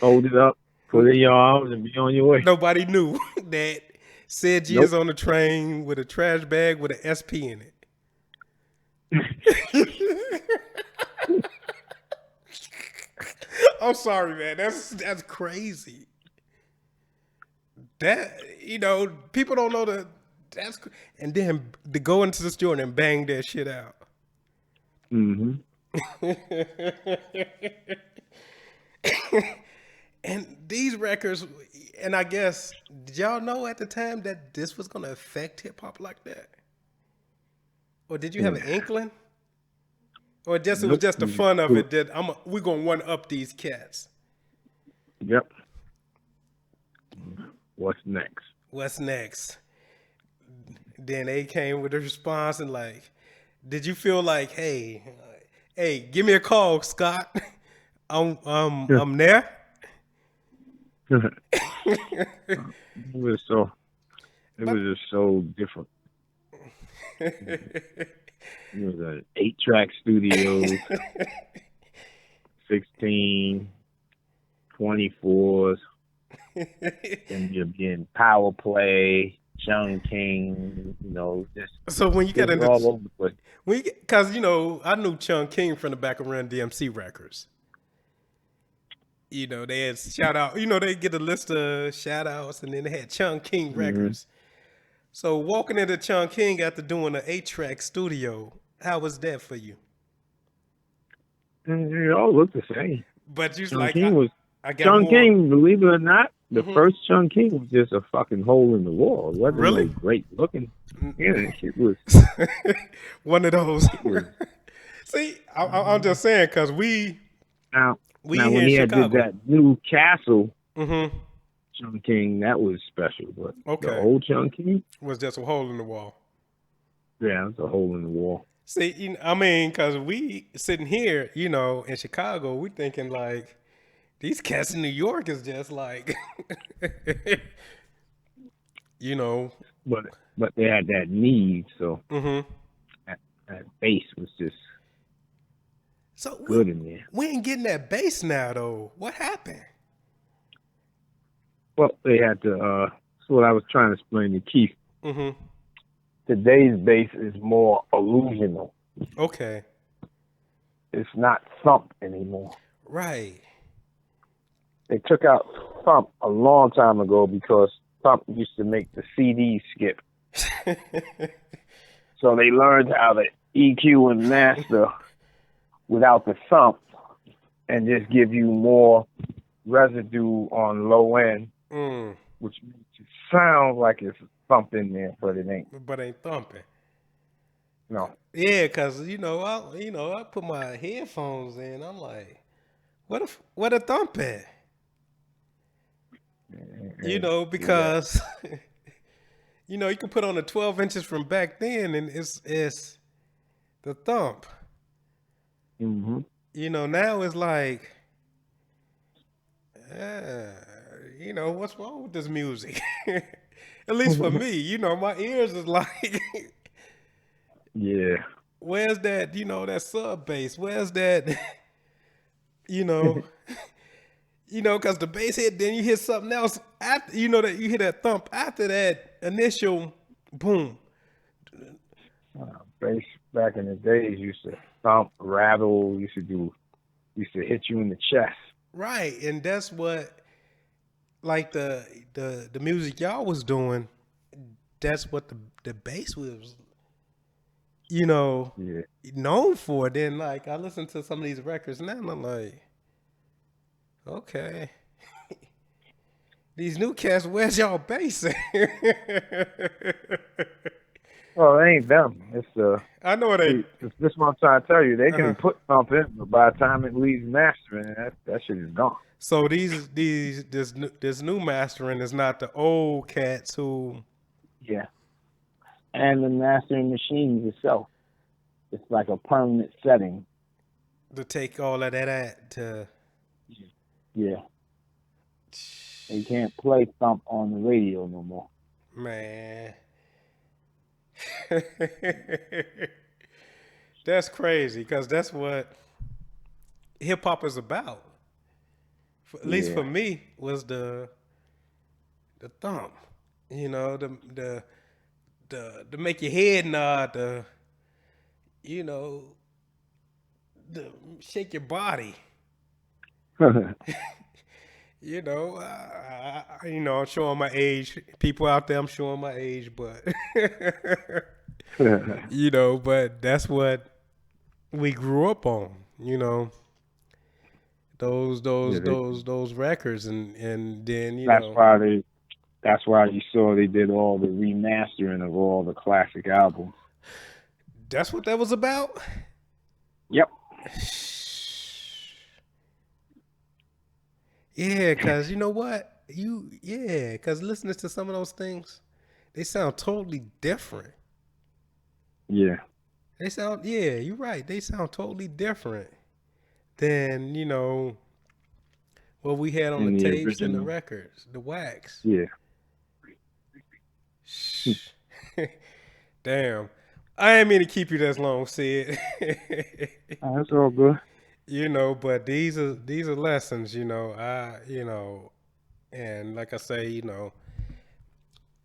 hold it up, Put in your arms and be on your way. Nobody knew that Ced Gee Nope. is on the train with a trash bag with an SP in it. I'm sorry, man. That's crazy. That, people don't know that. And then to go into the store and bang that shit out. Mm-hmm. And these records, and I guess, did y'all know at the time that this was gonna affect hip hop like that? Or did you have an inkling? Or it was just the fun of it that we're gonna one up these cats. Yep. What's next? What's next? Then they came with a response and like, did you feel like, hey, give me a call, Scott. I'm there. It was just so different. It was an 8-track studio, 16, 24s, and you're being power play, Chung King, just so when you got into all over the place. Because I knew Chung King from the back of Run DMC records. They had shout out. They get a list of shout outs, and then they had Chung King records. So walking into Chung King after doing an 8-track studio, how was that for you? They all look the same. But you Chung like, King Chung King, believe it or not, the first Chung King was just a fucking hole in the wall. It wasn't Really? no great looking. Yeah, it was one of those. See, I'm just saying because we now here when in he had Chicago. did that new Castle Mm-hmm. Chung King, that was special. But Okay. the old Chung King was just a hole in the wall. Yeah, it's a hole in the wall. See, because we sitting here, in Chicago, we thinking like these cats in New York is just like, But they had that need, so that bass was just good in there. We ain't getting that bass now, though. What happened? Well, they had to. That's what I was trying to explain to Keith. Mm-hmm. Today's bass is more illusional. Okay. It's not thump anymore. Right. They took out thump a long time ago because thump used to make the CD skip. So they learned how to EQ and master without the thump and just give you more residue on low end, which makes it sound like it's thumping there, but it ain't. But ain't thumping. No. Yeah, because I put my headphones in. I'm like, what a thump at? Because you can put on the 12 inches from back then, and it's the thump. Mm-hmm. Now it's like, what's wrong with this music? At least for me, my ears is like, yeah. Where's that, that sub bass? Where's that, because the bass hit, then you hear something else after, that you hear that thump after that initial boom. Bass back in the days used to thump, rattle, used to hit you in the chest. Right, and that's what, like the music y'all was doing, that's what the bass was, known for. Then like I listen to some of these records now, and I'm like, okay, these new cats, where's y'all bass at? Well, it ain't them. It's I know it ain't. This is what I'm trying to tell you. They can put thump in, but by the time it leaves mastering, that shit is gone. So this new mastering is not the old cats who. Yeah. And the mastering machines itself, it's like a permanent setting. To take all of that to. Yeah. They can't play thump on the radio no more. Man. That's crazy, because that's what hip hop is about. at least for me, was the thump. You know, the make your head nod, you know, the shake your body. You know, I'm showing my age. People out there, I'm showing my age, but you know, but that's what we grew up on. You know, those records, and then that's why you saw they did all the remastering of all the classic albums. That's what that was about. Yep. Yeah, cause you know what? Cause listening to some of those things, they sound totally different. Yeah. You're right. They sound totally different than, what we had on the tapes and the records, the wax. Yeah. Damn. I ain't mean to keep you that long, Ced. That's all good. But these are lessons, and like I say,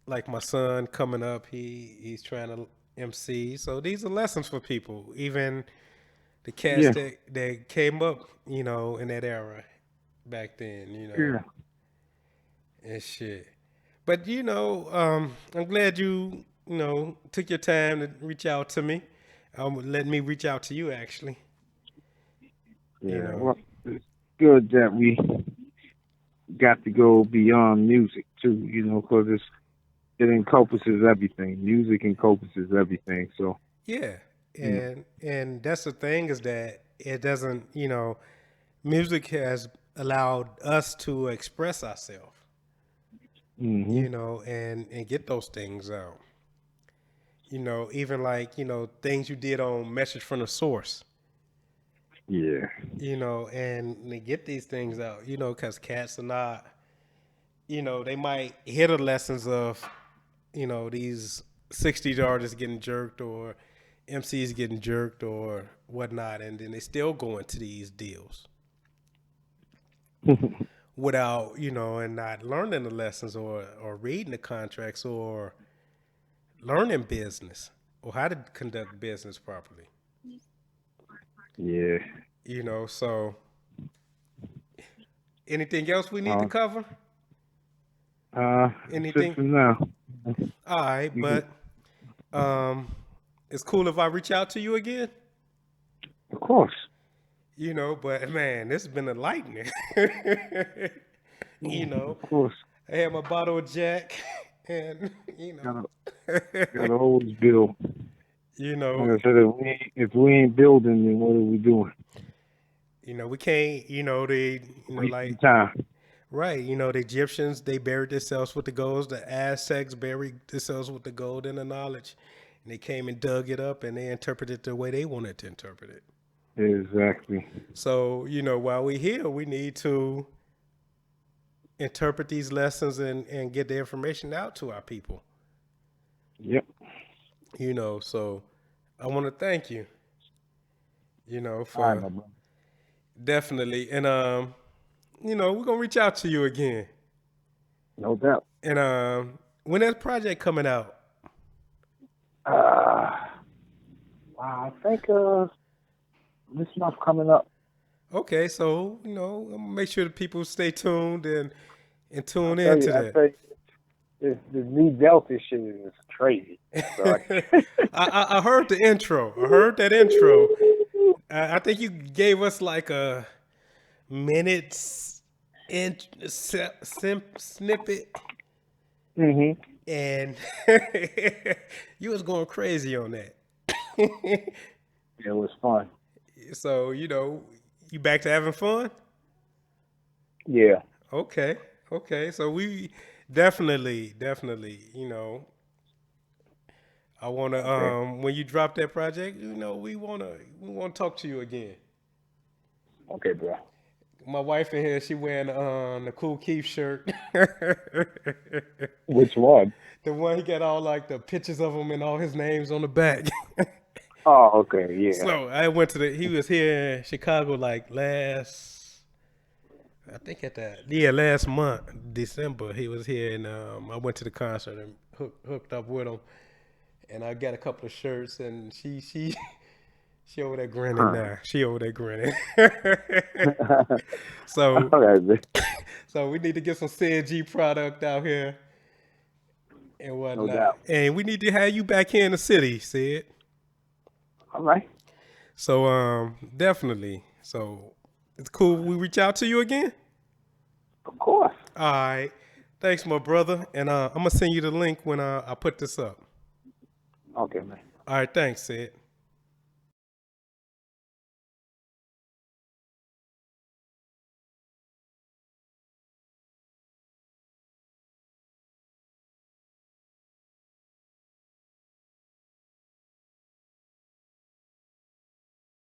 like my son coming up, he's trying to MC. So these are lessons for people, even the cats that came up, in that era back then, and shit. But I'm glad you took your time to reach out to me. Let me reach out to you, actually. Yeah, well, it's good that we got to go beyond music too, because it encompasses everything. Music encompasses everything. So yeah, and that's the thing, is that it doesn't, music has allowed us to express ourselves, and get those things out. Even like things you did on Message from the Source. Yeah. And they get these things out, because cats are not, they might hear the lessons of, these 60s artists getting jerked or MCs getting jerked or whatnot, and then they still go into these deals without, and not learning the lessons or reading the contracts or learning business or how to conduct business properly. Yeah. So anything else we need to cover? Anything? For now. All right, but it's cool if I reach out to you again. Of course. But man, this has been enlightening. Of course. I had my bottle of Jack, and gotta always build. Like I said, if we ain't building, then what are we doing? We can't. Like time. Right. The Egyptians, they buried themselves with the gold. The Aztecs buried themselves with the gold and the knowledge, and they came and dug it up, and they interpreted it the way they wanted to interpret it. Exactly. So while we're here, we need to interpret these lessons and get the information out to our people. Yep. So I want to thank you, for all right, definitely. And, we're going to reach out to you again. No doubt. And when that project coming out? I think this month coming up. Okay, so, I'm going to make sure that people stay tuned and tune into that. This new Delta shit is crazy. So I heard the intro. I heard that intro. I think you gave us like a minute snippet. Mm-hmm. And you was going crazy on that. It was fun. So, you back to having fun? Yeah. Okay. So we definitely, I want to, when you drop that project, we want to talk to you again. Okay, bro. My wife in here, she wearing the Cool Keith shirt. Which one? The one he got all like the pictures of him and all his names on the back. Oh, okay, yeah. So I went he was here in Chicago like last I think at the last month, December, he was here, and I went to the concert and hooked up with him, and I got a couple of shirts, and she she over there grinning now. She over there grinning. So All right, man. so we need to get some Ced Gee product out here and No whatnot, doubt. and we need to have you back here in the city, Ced. All right. So definitely. So it's cool. We reach out to you again. Of course. All right. Thanks, my brother. And I'm gonna send you the link when I put this up. Okay, man. All right. Thanks, Ced.